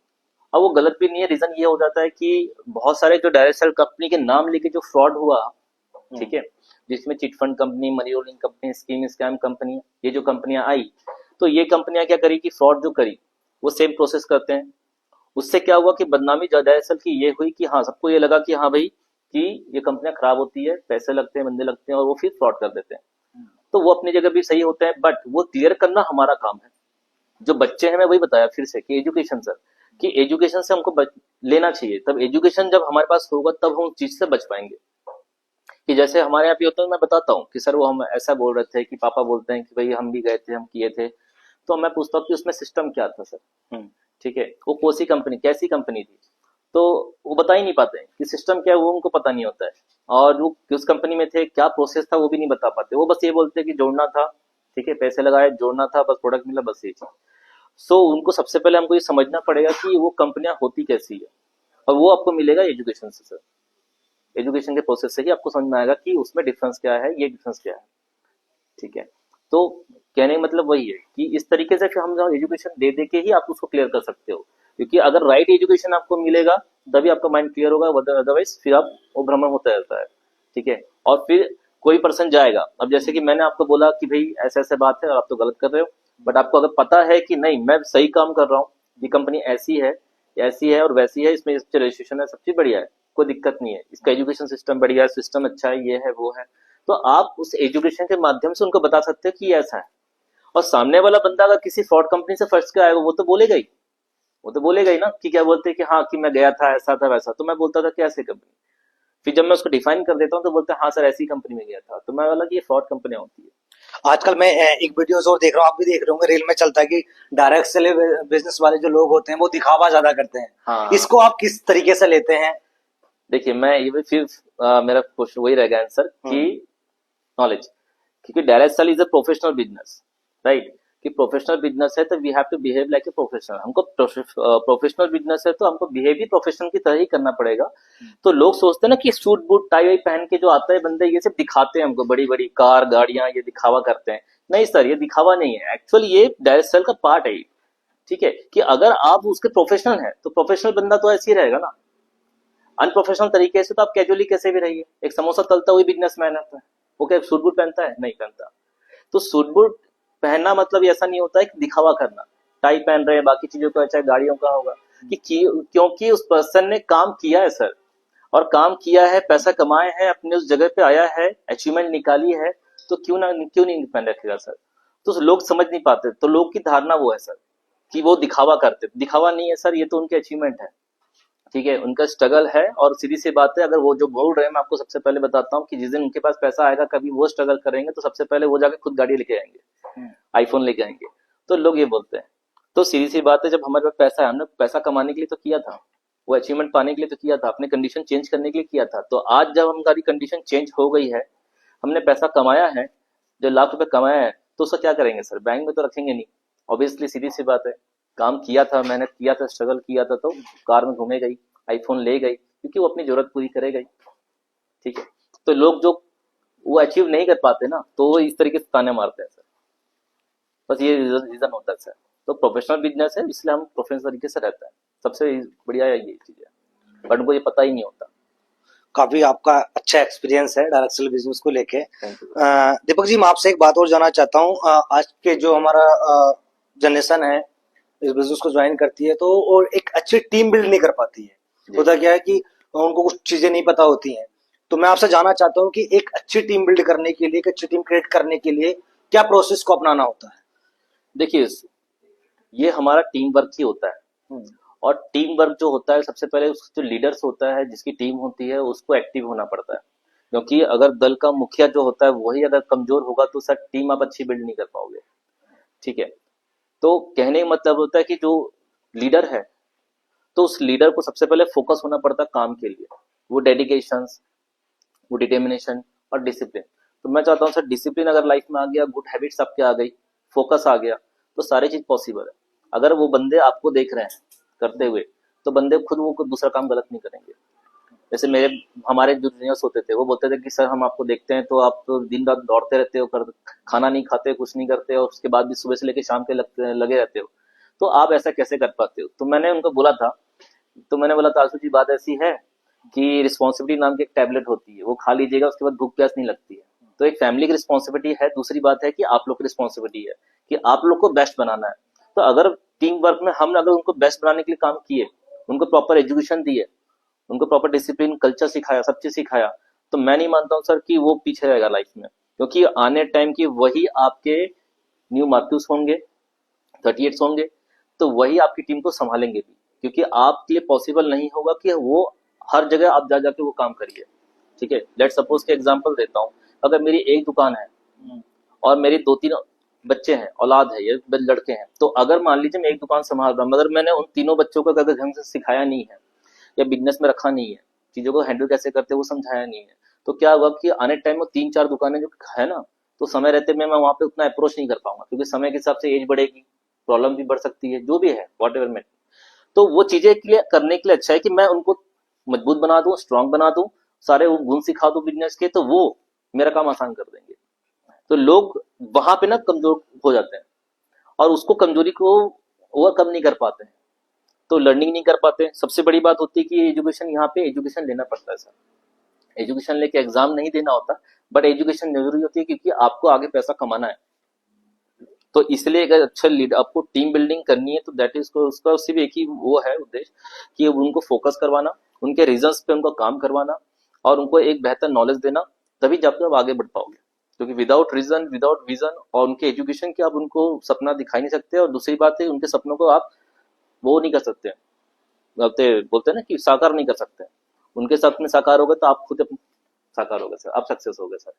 अब वो गलत भी नहीं है। रीजन ये हो जाता है कि बहुत सारे जो डायरेक्ट सेल कंपनी के नाम लेके जो फ्रॉड हुआ, ठीक है, जिसमें chit fund company, money rolling company, scheme scam company, ये जो कंपनियां आई, तो ये कंपनियां क्या करी कि फ्रॉड जो करी वो सेम प्रोसेस करते हैं। उससे क्या हुआ कि बदनामी जो डायरेक्ट सेल की ये हुई कि हाँ, सबको ये लगा कि हाँ भाई कि ये कंपनियां खराब होती है, पैसे लगते हैं, बंदे लगते हैं, और वो फिर फ्रॉड कर देते हैं। तो वो अपनी जगह भी सही होते हैं, बट वो क्लियर करना हमारा काम है। जो बच्चे हैं, मैं वही बताया फिर से कि एजुकेशन सर, कि एजुकेशन से हमको लेना चाहिए। तब एजुकेशन जब हमारे पास होगा तब हम उस चीज से बच पाएंगे। कि जैसे हमारे यहाँ पे होता है, मैं बताता हूँ कि सर वो हम ऐसा बोल रहे थे कि पापा बोलते हैं कि भाई हम भी गए थे, हम किए थे। तो मैं पूछता हूँ कि उसमें सिस्टम क्या था सर। ठीक है, वो कौन सी कंपनी, कैसी कंपनी थी, तो वो बता ही नहीं पाते हैं कि सिस्टम क्या है, वो उनको पता नहीं होता है। और वो किस कंपनी में थे, क्या प्रोसेस था, वो भी नहीं बता पाते। वो बस ये बोलते हैं कि जोड़ना था, ठीक है, पैसे लगाए, जोड़ना था, बस प्रोडक्ट मिला, बस ये चीज। सो उनको सबसे पहले हमको ये समझना पड़ेगा कि वो कंपनियां होती कैसी है, और वो आपको मिलेगा एजुकेशन से सर। एजुकेशन के प्रोसेस से ही आपको समझ में आएगा कि उसमें डिफरेंस क्या है, ये डिफरेंस क्या है। ठीक है, तो कहने का मतलब वही है कि इस तरीके से फिर हम एजुकेशन दे दे के ही आप उसको क्लियर कर सकते हो। क्योंकि अगर राइट एजुकेशन आपको मिलेगा तभी आपका माइंड क्लियर होगा, अदरवाइज फिर आप वो भ्रमण होता रहता है। ठीक है, और फिर कोई पर्सन जाएगा, अब जैसे कि मैंने आपको बोला कि भाई ऐसे ऐसे बात है और आप तो गलत कर रहे हो, बट आपको अगर पता है कि नहीं मैं सही काम कर रहा हूँ, ये कंपनी ऐसी है और वैसी है, इसमें इससे रजिस्ट्रेशन है, सब चीज बढ़िया है, कोई दिक्कत नहीं है, इसका एजुकेशन सिस्टम बढ़िया है, सिस्टम अच्छा है, ये है वो है, तो आप उस एजुकेशन के माध्यम से उनको बता सकते हो कि ये ऐसा है। और सामने वाला बंदा अगर किसी फ्रॉड कंपनी से फंस के आएगा, वो तो बोलेगा ही, वो तो बोलेगा ही ना कि क्या बोलते हैं कि हाँ कि मैं गया था, ऐसा था वैसा। तो मैं बोलता था कि ऐसी कंपनी, फिर जब मैं उसको डिफाइन कर देता हूँ तो बोलते हैं हाँ सर ऐसी कंपनी में गया था। तो मैं बोला कि ये फ्रॉड कंपनियां होती है। आजकल मैं एक वीडियोस और देख रहा हूँ, आप भी देख रहे होंगे, रील में चलता है कि डायरेक्ट सेल बिजनेस वाले जो लोग होते हैं वो दिखावा ज्यादा करते हैं। हाँ, इसको आप किस तरीके से लेते हैं। देखिए मैं ये भी फिर मेरा क्वेश्चन वही रहेगा आंसर कि नॉलेज, क्योंकि direct sale is a professional business, right, कि प्रोफेशनल बिजनेस है तो we have to behave like a professional. हमको प्रोफेशनल बिजनेस है तो हमको बिहेव भी प्रोफेशनल की तरह ही करना पड़ेगा। तो लोग सोचते हैं ना कि सूट बूट टाई वाई पहन के जो आता है बंदे, ये सिर्फ दिखाते हैं हमको, बड़ी बड़ी कार गाड़ियां, ये दिखावा करते हैं। नहीं सर, ये दिखावा नहीं है, एक्चुअली ये डायरेक्ट सेल का पार्ट है। ठीक है, कि अगर आप उसके प्रोफेशनल है तो प्रोफेशनल बंदा तो ऐसे ही रहेगा ना। अनप्रोफेशनल तरीके से तो आप कैजुअली कैसे भी रहिए। एक समोसा तलता हुआ बिजनेसमैन है, वो क्या सूट बूट पहनता है? नहीं पहनता। तो सूट बूट पहनना मतलब ऐसा नहीं होता है कि दिखावा करना, टाई पहन रहे हैं, बाकी चीजों का चाहे गाड़ियों का होगा, कि क्योंकि उस पर्सन ने काम किया है सर, और काम किया है, पैसा कमाए हैं, अपने उस जगह पे आया है, अचीवमेंट निकाली है, तो क्यों नहीं पहन रखेगा सर। तो लोग समझ नहीं पाते, तो लोग की धारणा वो है सर कि वो दिखावा करते। दिखावा नहीं है सर, ये तो उनके अचीवमेंट है। ठीक है, उनका स्ट्रगल है, और सीधी सी बात है, अगर वो जो बोल रहे हैं, मैं आपको सबसे पहले बताता हूँ कि जिस दिन उनके पास पैसा आएगा, कभी वो स्ट्रगल करेंगे तो सबसे पहले वो जाके खुद गाड़ी लेके आएंगे, आईफोन लेके आएंगे। तो लोग ये बोलते हैं, तो सीधी सी बात है, जब हमारे पास पैसा है, हमने पैसा कमाने के लिए तो किया था, वो अचीवमेंट पाने के लिए तो किया था, अपने कंडीशन चेंज करने के लिए किया था। तो आज जब हमारी कंडीशन चेंज हो गई है, हमने पैसा कमाया है, जो लाख रुपए कमाया है, तो उसका क्या करेंगे सर? बैंक में तो रखेंगे नहीं, ऑब्वियसली, सीधी सी बात है। काम किया था, मेहनत किया था, स्ट्रगल किया था, तो कार में घूमे गई, आईफोन ले गई, क्योंकि वो अपनी जरूरत पूरी करे गई। ठीक है, तो लोग जो वो अचीव नहीं कर पाते ना, तो वो इस तरीके से ताने मारते हैं सर। बस ये रीजन होता है सर। तो प्रोफेशनल बिजनेस है, इसलिए हम प्रोफेशनल तरीके से रहते हैं, सबसे बढ़िया ये चीज है, बट उनको ये पता ही नहीं होता। काफी आपका अच्छा एक्सपीरियंस है डायरेक्ट सेल बिजनेस को लेके। Thank you. दीपक जी, मैं आपसे एक बात और जानना चाहता हूँ। आज के जो हमारा जनरेशन है इस बिजनेस को ज्वाइन करती है, तो और एक अच्छी टीम बिल्ड नहीं कर पाती है। होता क्या है कि उनको कुछ चीजें नहीं पता होती हैं। तो मैं आपसे जानना चाहता हूँ कि एक अच्छी टीम बिल्ड करने के लिए, एक अच्छी टीम क्रिएट करने के लिए क्या प्रोसेस को अपनाना होता है? देखिए, ये हमारा टीम वर्क ही होता है। और टीम वर्क जो होता है, सबसे पहले जो लीडर्स होता है, जिसकी टीम होती है, उसको एक्टिव होना पड़ता है। क्योंकि अगर दल का मुखिया जो होता है वही अगर कमजोर होगा तो सर टीम आप अच्छी बिल्ड नहीं कर पाओगे। ठीक है, तो कहने का मतलब होता है कि जो लीडर है, तो उस लीडर को सबसे पहले फोकस होना पड़ता है काम के लिए। वो डेडिकेशन, वो डिटर्मिनेशन और डिसिप्लिन। तो मैं चाहता हूँ सर, डिसिप्लिन अगर लाइफ में आ गया, गुड हैबिट्स आपके आ गई, फोकस आ गया, तो सारी चीज पॉसिबल है। अगर वो बंदे आपको देख रहे हैं करते हुए, तो बंदे खुद वो कोई दूसरा काम गलत नहीं करेंगे। जैसे हमारे जो जूनियर्स होते थे, वो बोलते थे कि सर हम आपको देखते हैं तो आप तो दिन रात दौड़ते रहते हो, खाना नहीं खाते, कुछ नहीं करते, और उसके बाद भी सुबह से लेकर शाम के लगे रहते हो, तो आप ऐसा कैसे कर पाते हो? तो मैंने उनको बोला था, आशु जी, बात ऐसी है कि रिस्पॉन्सिबिलिटी नाम की एक टैबलेट होती है, वो खा लीजिएगा, उसके बाद भूख प्यास नहीं लगती है। तो एक फैमिली की रिस्पॉन्सिबिलिटी है, दूसरी बात है कि आप लोग की रिस्पॉन्सिबिलिटी है कि आप लोग को बेस्ट बनाना है। तो अगर टीम वर्क में हम अगर उनको बेस्ट बनाने के लिए काम किए, उनको प्रॉपर एजुकेशन दिए, उनको प्रॉपर डिसिप्लिन कल्चर सिखाया, सब चीज सिखाया, तो मैं नहीं मानता हूँ सर कि वो पीछे रहेगा लाइफ में। क्योंकि आने टाइम की वही आपके न्यू मार्क्यूस होंगे, 38 होंगे, तो वही आपकी टीम को संभालेंगे भी। क्योंकि आपके लिए पॉसिबल नहीं होगा कि वो हर जगह आप जा जाके वो काम करिए। ठीक है, लेट सपोज के एग्जांपल देता हूँ, अगर मेरी एक दुकान है और मेरी 2-3 बच्चे हैं, औलाद है, ये लड़के हैं, तो अगर मान लीजिए मैं एक दुकान संभाल रहा हूँ, मगर मैंने उन तीनों बच्चों को अगर ढंग से सिखाया नहीं है या बिजनेस में रखा नहीं है, चीजों को हैंडल कैसे करते हैं वो समझाया नहीं है, तो क्या होगा कि आने टाइम में 3-4 दुकानें जो है ना, तो समय रहते में मैं वहां पे उतना अप्रोच नहीं कर पाऊंगा, क्योंकि समय के हिसाब से एज बढ़ेगी, प्रॉब्लम भी बढ़ सकती है, जो भी है वॉट एवर में। तो वो चीजें के लिए करने के लिए अच्छा है कि मैं उनको मजबूत बना दूं, स्ट्रांग बना दूं, सारे वो गुण सिखा दूं बिजनेस के, तो वो मेरा काम आसान कर देंगे। तो लोग वहां पे ना कमजोर हो जाते हैं और उसको कमजोरी को ओवरकम नहीं कर पाते हैं, तो लर्निंग नहीं कर पाते। सबसे बड़ी बात होती है कि एजुकेशन, यहाँ पे एजुकेशन लेना पड़ता है सर। एजुकेशन लेके एग्जाम नहीं देना होता, बट एजुकेशन जरूरी होती है, क्योंकि आपको आगे पैसा कमाना है। तो इसलिए अगर अच्छा लीड आपको टीम बिल्डिंग करनी है, तो दैट इज उसका सिर्फ एक ही वो है उद्देश्य कि उनको फोकस करवाना, उनके रीजंस पे उनको काम करवाना और उनको एक बेहतर नॉलेज देना, तभी जाकर आप आगे बढ़ पाओगे। क्योंकि विदाउट रीजन, विदाउट विजन और उनके एजुकेशन के आप उनको सपना दिखाई नहीं सकते। और दूसरी बात है, उनके सपनों को आप वो नहीं कर सकते, बोलते हैं ना कि साकार नहीं कर सकते। उनके सपने साकार हो गए तो आप खुद साकार हो गए सर, आप सक्सेस हो गए सर।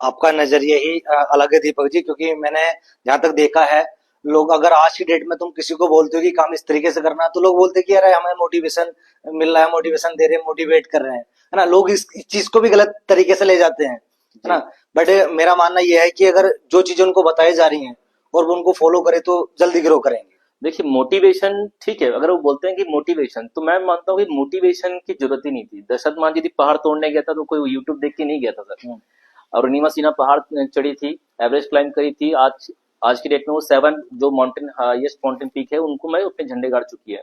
आपका नजरिया ही अलग है दीपक जी, क्योंकि मैंने जहां तक देखा है, लोग अगर आज की डेट में तुम किसी को बोलते हो कि काम इस तरीके से करना है, तो लोग बोलते हैं कि अरे हमें मोटिवेशन मिल रहा है, मोटिवेशन दे रहे हैं, मोटिवेट कर रहे हैं, है ना। लोग इस चीज को भी गलत तरीके से ले जाते हैं, है ना। बट मेरा मानना यह है कि अगर जो चीजें उनको बताई जा रही हैं और वो उनको फॉलो करे तो जल्दी ग्रो करेंगे। देखिए, मोटिवेशन ठीक है, अगर वो बोलते हैं कि मोटिवेशन, तो मैं मानता हूँ कि मोटिवेशन की जरूरत ही नहीं थी। दशरथ मान जी पहाड़ तोड़ने गया था तो कोई यूट्यूब देख के नहीं गया था सर। और नीमा सिन्हा पहाड़ चढ़ी थी, एवरेस्ट क्लाइम करी थी, आज की डेट में वो 7 जो माउंटेन हाईएस्ट माउंटेन पीक है उनको मैं अपने झंडे गाड़ चुकी है।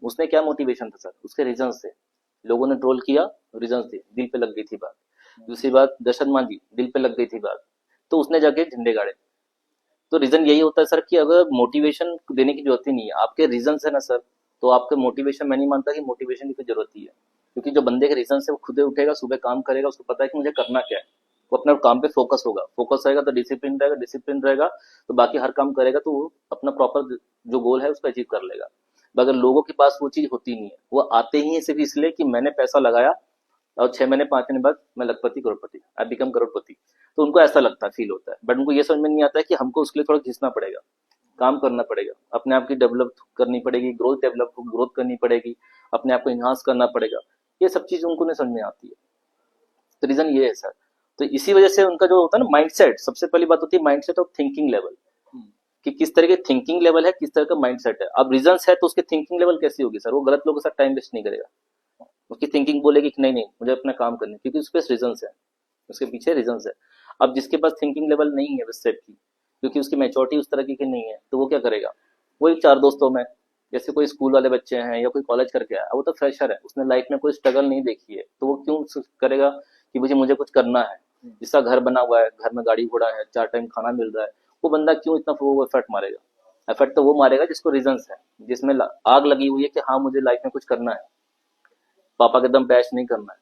उसने क्या मोटिवेशन था सर? उसके रीजन से लोगों ने ट्रोल किया, रीजन थे, दिल पे लग गई थी बात। दूसरी बात, दशरथ मान जी दिल पे लग गई थी बात, तो उसने जाके झंडे गाड़े। तो रीजन यही होता है सर कि अगर मोटिवेशन देने की जरूरत ही नहीं है, आपके रीजन है ना सर, तो आपके मोटिवेशन, मैं नहीं मानता कि मोटिवेशन की कोई जरूरत ही है। क्योंकि जो बंदे के रीजन से वो खुद उठेगा, सुबह काम करेगा, उसको पता है कि मुझे करना क्या है, वो अपने काम पे फोकस होगा, फोकस रहेगा तो डिसिप्लिन रहेगा, डिसिप्लिन रहेगा तो बाकी हर काम करेगा, तो वो अपना प्रॉपर जो गोल है उसको अचीव कर लेगा। अगर लोगों के पास वो चीज होती नहीं है, वो आते ही सिर्फ इसलिए कि मैंने पैसा लगाया और 6 महीने 5 महीने बाद मैं लखपति करोड़पति, आई बिकम करोड़पति, तो उनको ऐसा लगता है, फील होता है। बट उनको ये समझ में नहीं आता है कि हमको उसके लिए थोड़ा घिसना पड़ेगा, काम करना पड़ेगा, अपने आप की डेवलप करनी पड़ेगी, ग्रोथ करनी पड़ेगी, अपने आप को इन्हांस करना पड़ेगा। ये सब चीज उनको नहीं समझ में आती है। तो रीजन ये है सर। तो इसी वजह से उनका जो होता है ना माइंडसेट, सबसे पहली बात होती है माइंडसेट और थिंकिंग लेवल, कि किस तरह की थिंकिंग लेवल है, किस तरह का माइंडसेट है। अब रीजन है तो उसकी थिंकिंग लेवल कैसी होगी सर? वो गलत लोगों के साथ टाइम वेस्ट नहीं करेगा, उसकी थिंकिंग बोलेगी कि नहीं नहीं मुझे अपना काम करना है, क्योंकि उसके पास रीजन है, उसके पीछे रीजन है। अब जिसके पास थिंकिंग लेवल नहीं है उस सेट की, क्योंकि उसकी मैच्योरिटी उस तरह की नहीं है, तो वो क्या करेगा? वो एक 4 दोस्तों में, जैसे कोई स्कूल वाले बच्चे हैं या कोई कॉलेज करके आया, वो तो फ्रेशर है, उसने लाइफ में कोई स्ट्रगल नहीं देखी है, तो वो क्यों करेगा कि मुझे कुछ करना है। जिसका घर बना हुआ है, घर में गाड़ी घोड़ा है, 4 टाइम खाना मिल रहा है, वो बंदा क्यों इतना वो एफर्ट मारेगा? एफर्ट तो वो मारेगा जिसको रीजन है, जिसमें आग लगी हुई है कि हाँ मुझे लाइफ में कुछ करना है, पापा के दम बैश नहीं करना है।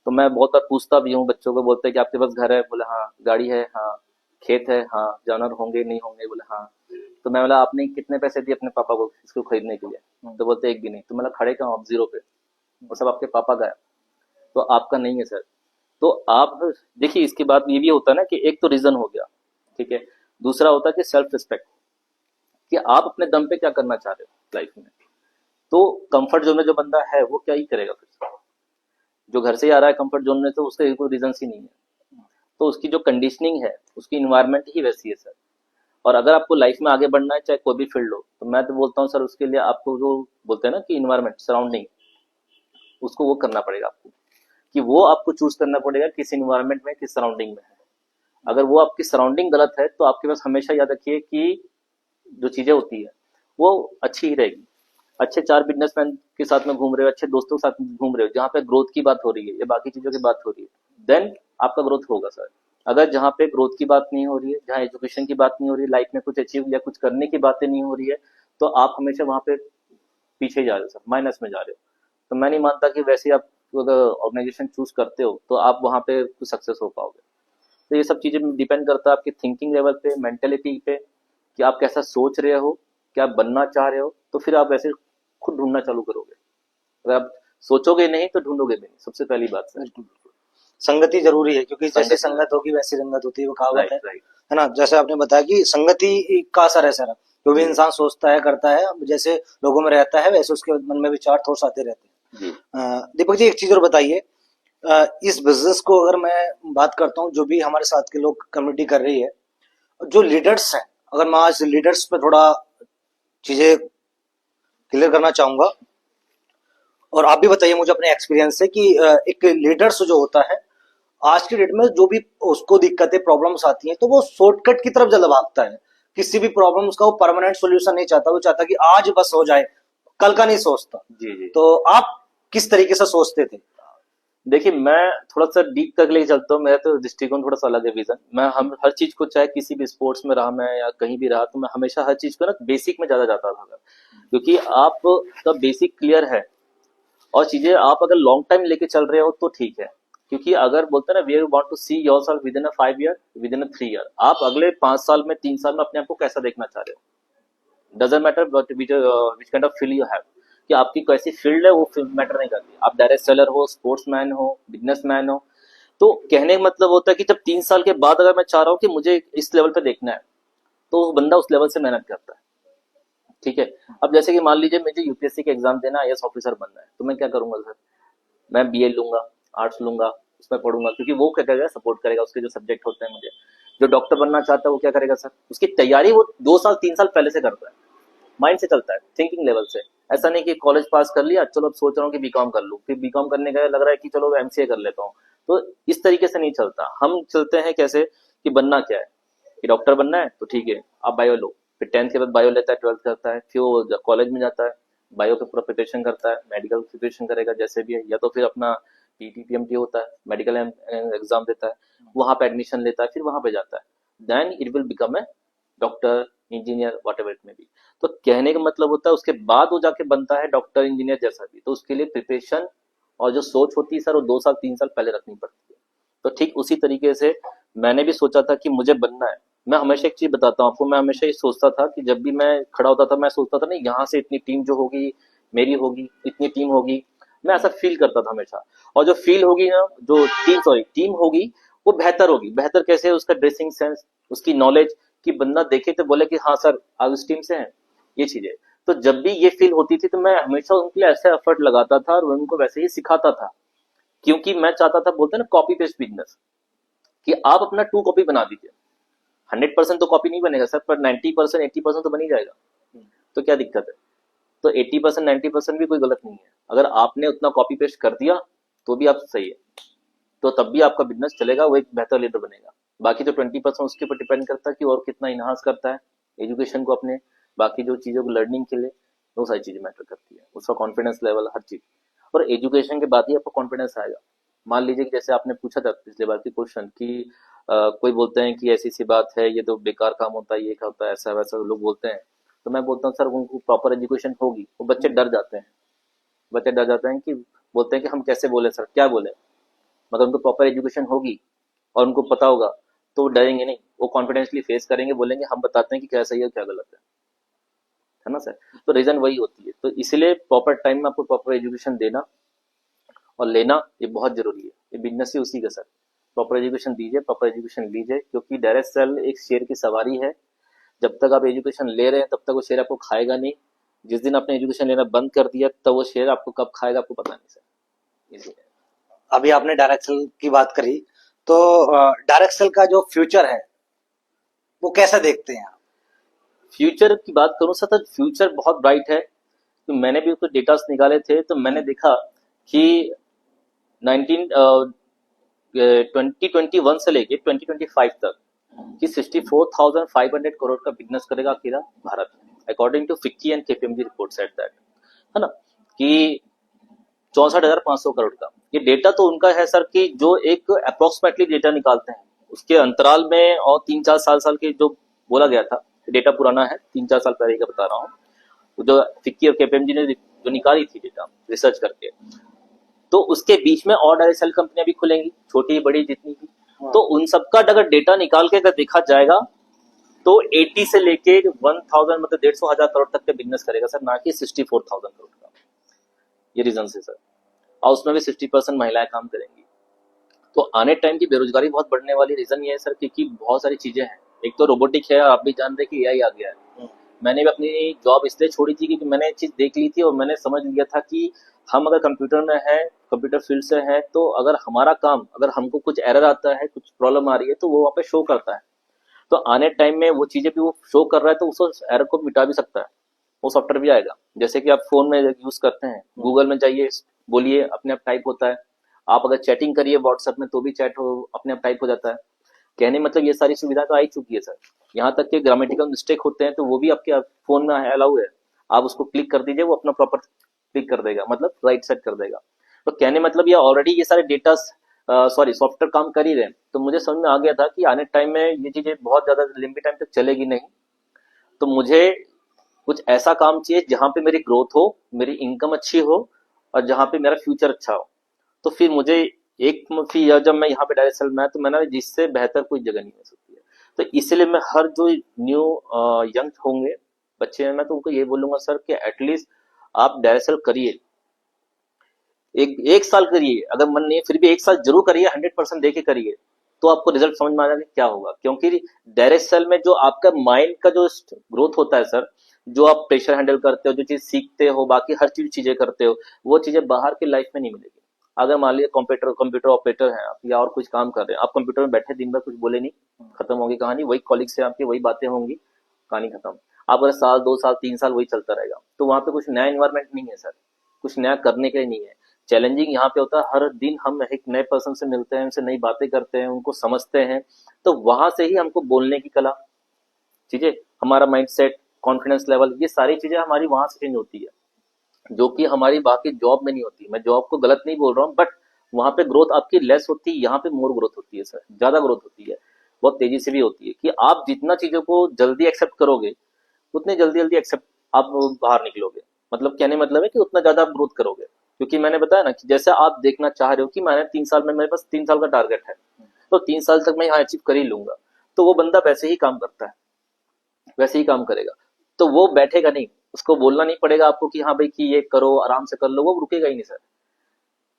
तो मैं बहुत बार पूछता भी हूँ बच्चों को, बोलते हैं कि आपके पास घर है? बोले हाँ। गाड़ी है? हाँ। खेत है, हाँ जानवर होंगे नहीं होंगे, बोले हाँ। तो मैं बोला आपने कितने पैसे दिए अपने पापा को इसको खरीदने के लिए? तो बोलते एक भी नहीं। तो मैं बोला खड़े कहाँ हो आप, जीरो पे, वो सब आपके पापा का है, तो आपका नहीं है सर। तो आप देखिए इसके बाद ये भी होता है ना कि एक तो रीजन हो गया, ठीक है, दूसरा होता है कि सेल्फ रिस्पेक्ट, कि आप अपने दम पे क्या करना चाह रहे हो लाइफ में। तो कंफर्ट जोन में जो बंदा है वो क्या ही करेगा फिर, जो घर से ही आ रहा है कंफर्ट जोन में, तो उसका कोई रीजन ही नहीं है। तो उसकी जो कंडीशनिंग है, उसकी इन्वायरमेंट ही वैसी है सर। और अगर आपको लाइफ में आगे बढ़ना है, चाहे कोई भी फील्ड हो, तो मैं तो बोलता हूँ सर उसके लिए आपको जो बोलते हैं ना कि इन्वायरमेंट सराउंडिंग, उसको वो करना पड़ेगा आपको, कि वो आपको चूज करना पड़ेगा किस इन्वायरमेंट में, किस सराउंडिंग में है। अगर वो आपकी सराउंडिंग गलत है तो आपके पास हमेशा याद रखिए कि जो चीजें होती है वो अच्छी ही रहेगी। अच्छे चार बिजनेसमैन के साथ में घूम रहे हो, अच्छे दोस्तों के साथ घूम रहे हो, जहाँ पे ग्रोथ की बात हो रही है या बाकी चीजों की बात हो रही है, देन आपका ग्रोथ होगा सर। अगर जहाँ पे ग्रोथ की बात नहीं हो रही है, जहाँ एजुकेशन की बात नहीं हो रही है, लाइफ में कुछ अचीव या कुछ करने की बातें नहीं हो रही है, तो आप हमेशा वहां पे पीछे जा रहे हो सर, माइनस में जा रहे हो। तो मैं नहीं मानता कि वैसे आप अगर ऑर्गेनाइजेशन चूज करते हो तो आप वहां पे कुछ सक्सेस हो पाओगे। तो ये सब चीजें डिपेंड करता है आपकी थिंकिंग लेवल पे, मेंटेलिटी पे, कि आप कैसा सोच रहे हो, क्या बनना चाह रहे हो, तो फिर आप वैसे खुद ढूंढना चालू करोगे। अगर आप सोचोगे नहीं तो ढूंढोगे भी नहीं, सबसे पहली बात सर। बिल्कुल बिल्कुल। संगति जरूरी है, क्योंकि जैसी संगति, संगत होगी वैसी रंगत होती है, वो कहावत राइट है राइट। है ना। जैसे आपने बताया कि संगति का असर है सारा, जो भी इंसान सोचता है करता है, जैसे लोगों में रहता है वैसे उसके मन में विचार थॉट्स आते रहते हैं। जी दीपक जी, एक चीज और बताइए, इस बिजनेस को अगर मैं बात करता हूँ, जो भी हमारे साथ के लोग कम्युनिटी कर रही है, जो लीडर्स हैं, अगर मैं आज लीडर्स पे थोड़ा चीजें क्लियर करना चाहूंगा, और आप भी बताइए मुझे अपने एक्सपीरियंस से कि एक लीडर्स जो होता है आज की डेट में, जो भी उसको दिक्कतें प्रॉब्लम्स आती हैं, तो वो शॉर्टकट की तरफ ज्यादा भागता है। किसी भी प्रॉब्लम्स का वो परमानेंट सॉल्यूशन नहीं चाहता, वो चाहता कि आज बस हो जाए, कल का नहीं सोचता। जी जी। तो आप किस तरीके से सोचते थे? देखिए मैं थोड़ा सा डीप तक लेके चलता हूँ, मेरा तो दृष्टिकोण थोड़ा सा अलग है, विजन। मैं हम हर चीज को, चाहे किसी भी स्पोर्ट्स में रहा मैं या कहीं भी रहा, तो मैं हमेशा हर चीज को ना बेसिक में ज्यादा जाता था, क्योंकि आपका बेसिक क्लियर है और चीजें आप अगर लॉन्ग टाइम लेके चल रहे हो तो ठीक है। क्योंकि अगर बोलते हैं ना, we want to see yourself within a 5 year, within a 3 year, आप अगले 5 साल में, 3 साल में अपने आप को कैसा देखना चाह रहे हो, doesn't matter but which kind of field you have, कि आपकी कैसी फील्ड है वो मैटर नहीं करती। आप डायरेक्ट सेलर हो, स्पोर्ट्समैन हो, बिजनेसमैन हो, तो कहने का मतलब होता है कि जब 3 साल के बाद अगर मैं चाह रहा हूँ कि मुझे इस लेवल पे देखना है, तो वो बंदा उस लेवल से मेहनत करता है, ठीक है। अब जैसे कि मान लीजिए मुझे यूपीएससी के एग्जाम देना, आईएएस ऑफिसर बनना है, तो मैं क्या करूंगा सर, मैं बीए लूंगा, आर्ट्स लूंगा, उसमें पढ़ूंगा, क्योंकि वो क्या करेगा, सपोर्ट करेगा, उसके जो सब्जेक्ट होते हैं मुझे। जो डॉक्टर बनना चाहता है वो क्या करेगा सर, उसकी तैयारी वो 2 साल 3 साल पहले से करता है, माइंड से चलता है, थिंकिंग लेवल से। ऐसा नहीं कि कॉलेज पास कर लिया, चलो अब सोच रहा हूँ कि बीकॉम कर लूँ, फिर बीकॉम करने का लग रहा है कि चलो एमसीए कर लेता हूँ। तो इस तरीके से नहीं चलता। हम चलते हैं कैसे, कि बनना क्या है, कि डॉक्टर बनना है तो ठीक है, आप बायो लो, फिर 10th के बाद बायो लेता है, 12th करता है, फिर वो कॉलेज में जाता है, बायो का पूरा प्रिपरेशन करता है, मेडिकल प्रिपरेशन करेगा जैसे भी है, या तो फिर अपना पीटी पीएमटी होता है, मेडिकल एग्जाम देता है, वहां पे एडमिशन लेता है, फिर वहां पे जाता है, then it will become a doctor, engineer, whatever it में बी। तो कहने का मतलब होता है उसके बाद वो जाके बनता है डॉक्टर, इंजीनियर जैसा भी। तो उसके लिए प्रिपरेशन और जो सोच होती है सर, वो 2 साल 3 साल पहले रखनी पड़ती है। तो ठीक उसी तरीके से मैंने भी सोचा था कि मुझे बनना है। मैं हमेशा एक चीज बताता हूँ आपको, मैं हमेशा ये सोचता था कि जब भी मैं खड़ा होता था, मैं सोचता था नहीं यहाँ से इतनी टीम जो होगी मेरी होगी, इतनी टीम होगी, मैं ऐसा फील करता था हमेशा। और जो फील होगी ना, जो टीम होगी, वो बेहतर होगी। बेहतर कैसे, उसका ड्रेसिंग सेंस, उसकी नॉलेज, कि बंदा देखे तो बोले कि हाँ सर आप इस टीम से हैं, ये चीजें। तो जब भी ये फील होती थी तो मैं हमेशा उनके लिए ऐसा एफर्ट लगाता था और उनको वैसे ही सिखाता था, क्योंकि मैं चाहता था, बोलते हैं ना कॉपी पेस्ट बिजनेस, कि आप अपना 2 कॉपी बना दीजिए। 100% तो कॉपी नहीं बनेगा सर, पर 90% 80% तो बन ही जाएगा। तो क्या दिक्कत है? तो 80% 90% भी कोई गलत नहीं है। अगर आपने उतना कॉपी पेस्ट कर दिया तो भी आप सही है, तो तब भी आपका बिजनेस चलेगा, वो एक बेहतर लीडर बनेगा। बाकी तो 20% उसके ऊपर डिपेंड करता है कि और कितना इनहांस करता है एजुकेशन को अपने, बाकी जो चीजों को लर्निंग के लिए, वो सारी चीजें मैटर करती है, उसका कॉन्फिडेंस लेवल, हर चीज। और एजुकेशन के बाद ही आपको कॉन्फिडेंस आएगा। मान लीजिए कि जैसे आपने पूछा था पिछले बार की क्वेश्चन कि कोई बोलते हैं कि ऐसी सी बात है, ये तो बेकार काम होता है, ये क्या होता है, ऐसा वैसा लोग बोलते हैं। तो मैं बोलता हूँ सर, उनको प्रॉपर एजुकेशन होगी, वो बच्चे डर जाते हैं। बच्चे डर जाते हैं कि बोलते हैं कि हम कैसे बोले सर, क्या बोले, मगर उनको प्रॉपर एजुकेशन होगी और उनको पता होगा तो वो डरेंगे नहीं। वो कॉन्फिडेंसली फेस करेंगे, बोलेंगे हम बताते हैं कि क्या सही है क्या गलत है ना सर। तो रीजन वही होती है। तो इसीलिए प्रॉपर टाइम में आपको प्रॉपर एजुकेशन देना और लेना ये बहुत जरूरी है। ये बिजनेस ही उसी का सर, प्रॉपर एजुकेशन दीजिए, प्रॉपर एजुकेशन लीजिए, क्योंकि डायरेक्ट सेल एक शेयर की सवारी है। जब तक आप एजुकेशन ले रहे हैं तब तक वो शेयर आपको खाएगा नहीं। जिस दिन आपने एजुकेशन लेना बंद कर दिया तब वो शेयर आपको कब खाएगा आपको पता नहीं सर। इसी अभी आपने डायरेक्ट सेल की बात करी, तो डायरेक्ट सेल का जो फ्यूचर है वो कैसा देखते हैं आप? फ्यूचर की बात करूं सर, तो फ्यूचर बहुत ब्राइट है। तो मैंने भी कुछ डेटास निकाले थे, तो मैंने देखा कि 2021 से लेके 2025 तक कि 64,500 करोड़ का बिजनेस करेगा अकेला Bharat, according to FICCI and KPMG report said that, है ना, कि 64,500 करोड़ का। ये डेटा तो उनका है सर कि जो एक अप्रोक्सीमेटली डेटा निकालते हैं उसके अंतराल में, और 3-4 साल के जो बोला गया था, डेटा पुराना है 3-4 साल पहले का बता रहा हूँ, जो फिक्की और केपीएमजी ने जो निकाली थी डेटा रिसर्च करके, तो उसके बीच में और डायरेक्ट सेल कंपनियां भी खुलेंगी, छोटी बड़ी जितनी भी। तो उन सबका अगर डेटा निकाल के अगर देखा जाएगा तो 80 से लेके 1000 मतलब 150,000 करोड़ तक का बिजनेस करेगा सर, ना कि 64,000 करोड़ का। ये रीजन है सर। और उसमें भी 60% महिलाएं काम करेंगी। तो आने टाइम की बेरोजगारी बहुत बढ़ने वाली रीजन ये है सर, क्योंकि बहुत सारी चीजें हैं। एक तो रोबोटिक है, आप भी जान रहे कि एआई आ गया है। मैंने भी अपनी जॉब इसलिए छोड़ी थी क्योंकि मैंने एक चीज देख ली थी और मैंने समझ लिया था कि हम अगर कंप्यूटर में है, कंप्यूटर फील्ड से है, तो अगर हमारा काम, अगर हमको कुछ एरर आता है, कुछ प्रॉब्लम आ रही है, तो वो वहाँ पे शो करता है। तो आने टाइम में वो चीजें भी वो शो कर रहा है, तो उस एरर को मिटा भी सकता है, वो सॉफ्टवेयर भी आएगा। जैसे कि आप फोन में यूज करते हैं, गूगल में जाइए, बोलिए, अपने आप टाइप होता है। आप अगर चैटिंग करिए व्हाट्सएप में तो भी चैट हो अपने आप टाइप हो जाता है। कहने मतलब ये सारी सुविधा तो आ ही चुकी है सर। यहाँ तक कि ग्रामेटिकल मिस्टेक होते हैं तो वो भी आपके फोन में अलाउ है। आप उसको क्लिक कर दीजिए, वो अपना प्रॉपर क्लिक कर देगा, मतलब राइट सेट कर देगा। तो कहने मतलब ये ऑलरेडी ये सारे डेटा सॉफ्टवेयर काम कर ही रहे हैं। तो मुझे समझ में आ गया था कि आने टाइम में ये चीजें बहुत ज्यादा लंबी टाइम तक चलेगी नहीं। तो मुझे कुछ ऐसा काम चाहिए जहां पे मेरी ग्रोथ हो, मेरी इनकम अच्छी हो और जहां पे मेरा फ्यूचर अच्छा हो। तो फिर मुझे फिर जब मैं यहाँ पे डायरेक्ट सेल में, तो मैंने जिससे बेहतर कोई जगह नहीं हो सकती है। तो इसलिए मैं हर जो न्यू यंग होंगे बच्चे हैं, मैं तो उनको ये बोलूंगा सर कि एटलीस्ट आप डायरेक्ट सेल करिए, एक साल करिए, अगर मन नहीं है फिर भी एक साल जरूर करिए, 100% दे के करिए, तो आपको रिजल्ट समझ में आ जाएगा क्या होगा। क्योंकि डायरेक्ट सेल में जो आपका माइंड का जो ग्रोथ होता है सर, जो आप प्रेशर हैंडल करते हो, जो चीज सीखते हो, बाकी हर चीजें करते हो, वो चीजें बाहर की लाइफ में नहीं मिलेगी। अगर मान लीजिए कंप्यूटर ऑपरेटर हैं आप, या और कुछ काम कर रहे हैं आप, कंप्यूटर में बैठे दिन भर कुछ बोले नहीं, खत्म होगी कहानी, वही कॉलिग से आपकी वही बातें होंगी, कहानी खत्म। आप अगर साल 2 साल 3 साल वही चलता रहेगा, तो वहां पे कुछ नया इन्वायरमेंट नहीं है सर, कुछ नया करने के लिए नहीं है। चैलेंजिंग यहाँ पे होता है, हर दिन हम एक नए पर्सन से मिलते हैं, उनसे नई बातें करते हैं, उनको समझते हैं, तो वहां से ही हमको बोलने की कला, चीजें, हमारा माइंडसेट, कॉन्फिडेंस लेवल, ये सारी चीजें हमारी वहां से चेंज होती है, जो कि हमारी बाकी जॉब में नहीं होती। मैं जॉब को गलत नहीं बोल रहा हूँ, बट वहां पे ग्रोथ आपकी लेस होती है, यहाँ पे मोर ग्रोथ होती है सर, ज्यादा ग्रोथ होती है, बहुत तेजी से भी होती है। कि आप जितना चीजों को जल्दी एक्सेप्ट करोगे, उतने जल्दी जल्दी एक्सेप्ट आप बाहर निकलोगे। मतलब कहने मतलब है कि उतना ज्यादा आप ग्रोथ करोगे। क्योंकि मैंने बताया ना कि जैसे आप देखना चाह रहे हो कि मैंने 3 साल में, मेरे पास 3 साल का टारगेट है, तो 3 साल तक मैं यहाँ अचीव कर ही लूंगा, तो वो बंदा वैसे ही काम करता है, वैसे ही काम करेगा। तो वो बैठेगा नहीं, उसको बोलना नहीं पड़ेगा आपको कि हाँ भाई कि ये करो, आराम से कर लो, वो रुकेगा ही नहीं सर,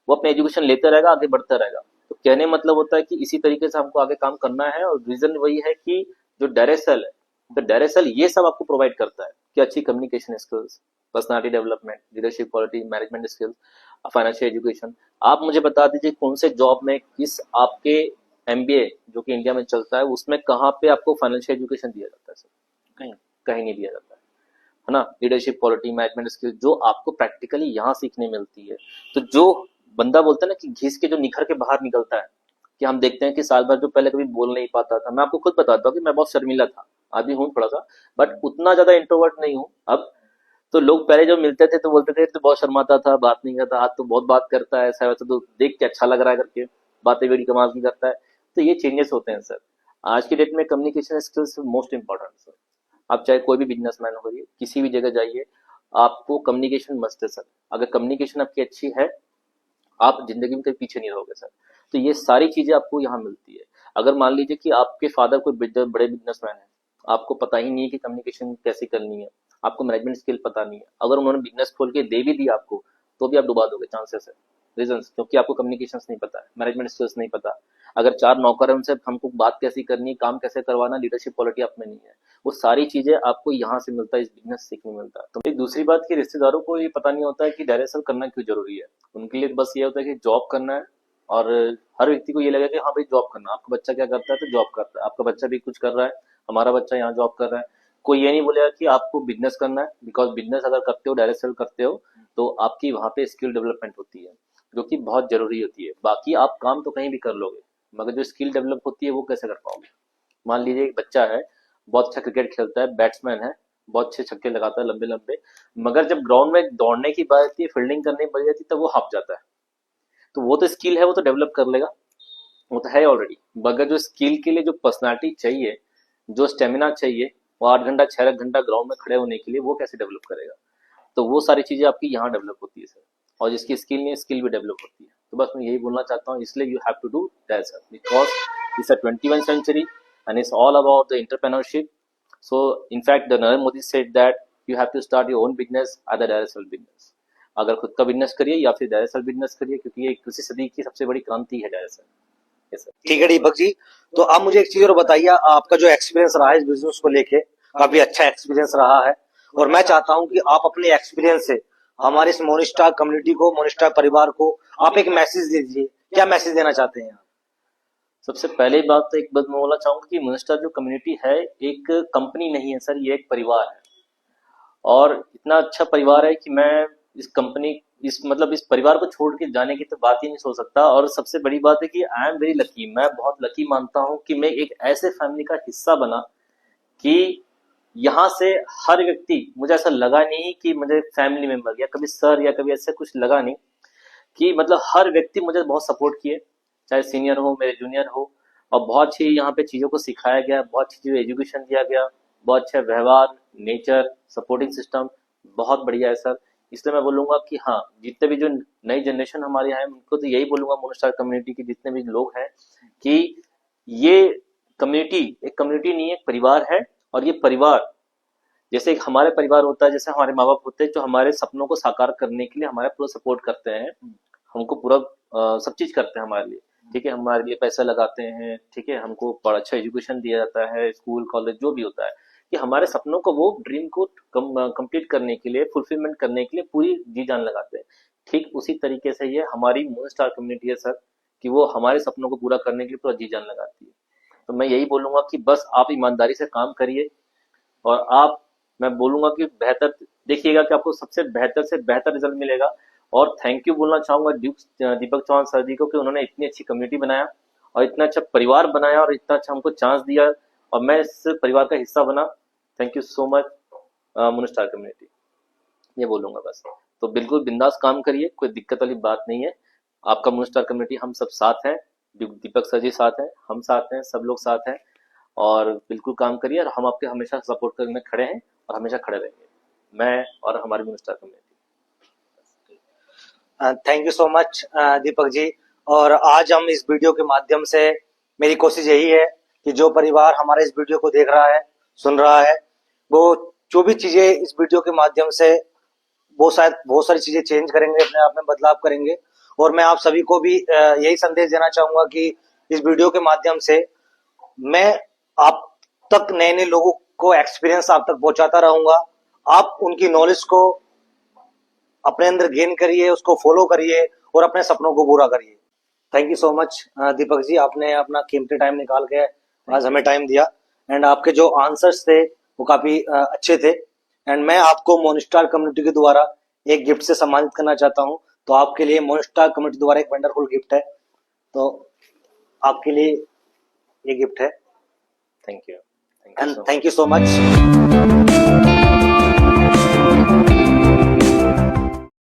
वो अपने एजुकेशन लेते रहेगा, आगे बढ़ता रहेगा। तो कहने मतलब होता है कि इसी तरीके से हमको आगे काम करना है। और रीजन वही है कि जो डायरेक्ट सेल है, तो डायरेक्ट सेल ये सब आपको प्रोवाइड करता है कि अच्छी communication skills, personality development, leadership quality, management skills, financial education. आप मुझे बता दीजिए कौन से जॉब में, किस आपके एमबीए जो कि इंडिया में चलता है, उसमें कहाँ पे आपको फाइनेंशियल एजुकेशन दिया जाता है सर? कहीं कहीं नहीं दिया जाता है ना। लीडरशिप क्वालिटी, मैनेजमेंट स्किल जो आपको प्रैक्टिकली यहाँ सीखने मिलती है। तो जो बंदा बोलता है ना कि घिस के जो निखर के बाहर निकलता है, कि हम देखते हैं कि साल भर जो पहले कभी बोल नहीं पाता था, मैं आपको खुद बताता हूँ कि मैं बहुत शर्मिला था, अभी हूँ थोड़ा सा, बट उतना ज्यादा इंट्रोवर्ट नहीं हूँ अब। तो लोग पहले जो मिलते थे तो बोलते थे तो बहुत शर्माता था, बात नहीं करता, आज तो बहुत बात करता है, ऐसा वैसा, तो देख के अच्छा लग रहा है करके, बातें बड़ी कमाल की करता है। तो ये चेंजेस होते हैं सर। आज की डेट में communication skills most important sir. आप चाहे कोई भी बिजनेसमैन हो, किसी भी जगह जाइए, आपको कम्युनिकेशन मस्ट है सर। अगर कम्युनिकेशन आपकी अच्छी है, आप जिंदगी में कहीं पीछे नहीं रहोगे सर। तो ये सारी चीजें आपको यहाँ मिलती है। अगर मान लीजिए कि आपके फादर कोई बड़े बिजनेसमैन है, आपको पता ही नहीं है कि कम्युनिकेशन कैसे करनी है, आपको मैनेजमेंट स्किल पता नहीं है, अगर उन्होंने बिजनेस खोल के दे भी दिया आपको, तो भी आप डुबा दोगे, चांसेस है। रीजन क्योंकि आपको कम्युनिकेशन नहीं पता है, मैनेजमेंट स्किल्स नहीं पता। अगर 4 नौकर है, उनसे हमको बात कैसी करनी है, काम कैसे करवाना, लीडरशिप क्वालिटी आप में नहीं है, वो सारी चीजें आपको यहाँ से मिलता है, इस बिजनेस सीखने मिलता है। तो एक दूसरी बात कि रिश्तेदारों को ये पता नहीं होता है कि डायरेक्ट सेल करना क्यों जरूरी है। उनके लिए बस ये होता है कि जॉब करना है, और हर व्यक्ति को ये लगे कि हाँ भाई जॉब करना, आपका बच्चा क्या करता है तो जॉब करता है, आपका बच्चा भी कुछ कर रहा है, हमारा बच्चा यहाँ जॉब कर रहा है। कोई ये नहीं बोलेगा कि आपको बिजनेस करना है, बिकॉज बिजनेस अगर करते हो, डायरेक्ट सेल करते हो, तो आपकी वहां पे स्किल डेवलपमेंट होती है, जो कि बहुत जरूरी होती है। बाकी आप काम तो कहीं भी कर लोगे, मगर जो स्किल डेवलप होती है वो कैसे कर पाओगे। मान लीजिए एक बच्चा है, बहुत अच्छा क्रिकेट खेलता है, बैट्समैन है, बहुत अच्छे छक्के लगाता है लंबे लंबे, मगर जब ग्राउंड में दौड़ने की बात आती है, फील्डिंग करने की बात आती है, तब वो हाफ जाता है। तो वो तो स्किल है, वो तो डेवलप कर लेगा, वो तो है ऑलरेडी, मगर जो स्किल के लिए जो पर्सनालिटी चाहिए, जो स्टेमिना चाहिए, वो 8 घंटा 6 घंटा ग्राउंड में खड़े होने के लिए, वो कैसे डेवलप करेगा। तो वो सारी चीजें आपकी यहाँ डेवलप होती है सर, और जिसकी स्किल नहीं है, स्किल भी डेवलप होती है। तो बस मैं यही बोलना चाहता हूँ, इसलिए you have to do that sir, because it's a 21 century and it's all about the entrepreneurship. So in fact the Narendra Modi said that you have to start your own business either direct sell business, अगर खुद का business करिए या फिर direct cell business करिए, क्योंकि ये 21वीं सदी की सबसे बड़ी क्रांति है डायरेक्ट सेल। Yes sir. ठीक है दीपक जी, तो आप मुझे एक चीज और बताइए, आपका जो एक्सपीरियंस रहा है इस बिजनेस को लेके, काफी अच्छा एक्सपीरियंस रहा है, और मैं चाहता हूं कि आप अपने एक्सपीरियंस से हमारे इस मोनिस्टार कम्युनिटी को, मोनिस्टार परिवार को आप एक मैसेज दीजिए। क्या मैसेज देना चाहते हैं? सबसे पहले बात तो एक बात मैं बोलना चाहूंगा कि मोनिस्टार जो कम्युनिटी है, एक कंपनी नहीं है सर, ये एक परिवार है, और इतना अच्छा परिवार है कि मैं इस कंपनी, इस परिवार को छोड़ के जाने की तो बात ही नहीं सोच सकता। और सबसे बड़ी बात है कि आई एम वेरी लकी, मैं बहुत लकी मानता हूं कि मैं एक ऐसे फैमिली का हिस्सा बना कि यहाँ से हर व्यक्ति, मुझे ऐसा लगा नहीं कि मुझे फैमिली मेंबर या कभी सर या कभी ऐसा कुछ लगा नहीं, कि मतलब हर व्यक्ति मुझे बहुत सपोर्ट किए, चाहे सीनियर हो, मेरे जूनियर हो, और बहुत अच्छी यहाँ पे चीज़ों को सिखाया गया, बहुत अच्छी चीज़ों एजुकेशन दिया गया, बहुत अच्छा व्यवहार, नेचर, सपोर्टिंग सिस्टम बहुत बढ़िया है सर। इसलिए मैं बोलूँगा कि हाँ, जितने भी जो नई जनरेशन हमारे यहाँ है, उनको तो यही बोलूँगा, मोनस्टार कम्युनिटी के जितने भी लोग हैं, कि ये कम्युनिटी एक कम्युनिटी नहीं है, एक परिवार है। और ये परिवार जैसे एक हमारे परिवार होता है, जैसे हमारे माँ बाप होते हैं, जो हमारे सपनों को साकार करने के लिए हमारा पूरा सपोर्ट करते हैं, हमको पूरा सब चीज करते हैं हमारे लिए, ठीक है, हमारे लिए पैसा लगाते हैं, ठीक है, हमको बड़ा अच्छा एजुकेशन दिया जाता है, स्कूल कॉलेज जो भी होता है, कि हमारे सपनों को, वो ड्रीम को कंप्लीट करने के लिए, फुलफिलमेंट करने के लिए पूरी जी जान लगाते हैं। ठीक उसी तरीके से ये हमारी मोनस्टार कम्युनिटी है सर, कि वो हमारे सपनों को पूरा करने के लिए पूरा जी जान लगाती है। तो मैं यही बोलूंगा कि बस आप ईमानदारी से काम करिए, और आप, मैं बोलूंगा कि बेहतर देखिएगा कि आपको सबसे बेहतर से बेहतर रिजल्ट मिलेगा। और थैंक यू बोलना चाहूंगा दीपक चौहान सर जी को, कि उन्होंने इतनी अच्छी कम्युनिटी बनाया और इतना अच्छा परिवार बनाया और इतना अच्छा हमको चांस दिया, और मैं इस परिवार का हिस्सा बना। Thank you so much Monstar community, ये बोलूंगा बस। तो बिल्कुल बिंदास काम करिए, कोई दिक्कत वाली बात नहीं है, आपका मोनस्टार कम्युनिटी, हम सब साथ हैं, दीपक सर जी साथ हैं, हम साथ हैं, सब लोग साथ हैं, और बिल्कुल काम करिए, और हम आपके हमेशा सपोर्ट करने खड़े हैं और हमेशा खड़े रहेंगे, मैं और हमारी Monstar community. Thank you so much Deepak ji. और आज हम इस वीडियो के माध्यम से, मेरी कोशिश यही है कि जो परिवार हमारे इस वीडियो को देख रहा है, सुन रहा है, वो जो भी चीजें इस वीडियो के माध्यम से, वो शायद बहुत सारी चीजें चेंज करेंगे, अपने आप में बदलाव करेंगे। और मैं आप सभी को भी यही संदेश देना चाहूंगा कि इस वीडियो के माध्यम से मैं आप तक नए नए लोगों को एक्सपीरियंस आप तक पहुंचाता रहूंगा। आप उनकी नॉलेज को अपने अंदर गेन करिए, उसको फॉलो करिए और अपने सपनों को पूरा करिए। Thank you so much Deepak जी, आपने अपना कीमती टाइम निकाल के आज हमें टाइम दिया, एंड आपके जो आंसर्स थे वो काफी अच्छे थे। एंड मैं आपको मोनस्टार कम्युनिटी के द्वारा एक गिफ्ट से सम्मानित करना चाहता हूं। तो आपके लिए मोनस्टार कम्युनिटी द्वारा एक वंडरफुल गिफ्ट है, तो आपके लिए ये गिफ्ट है। Thank you, and thank you so much.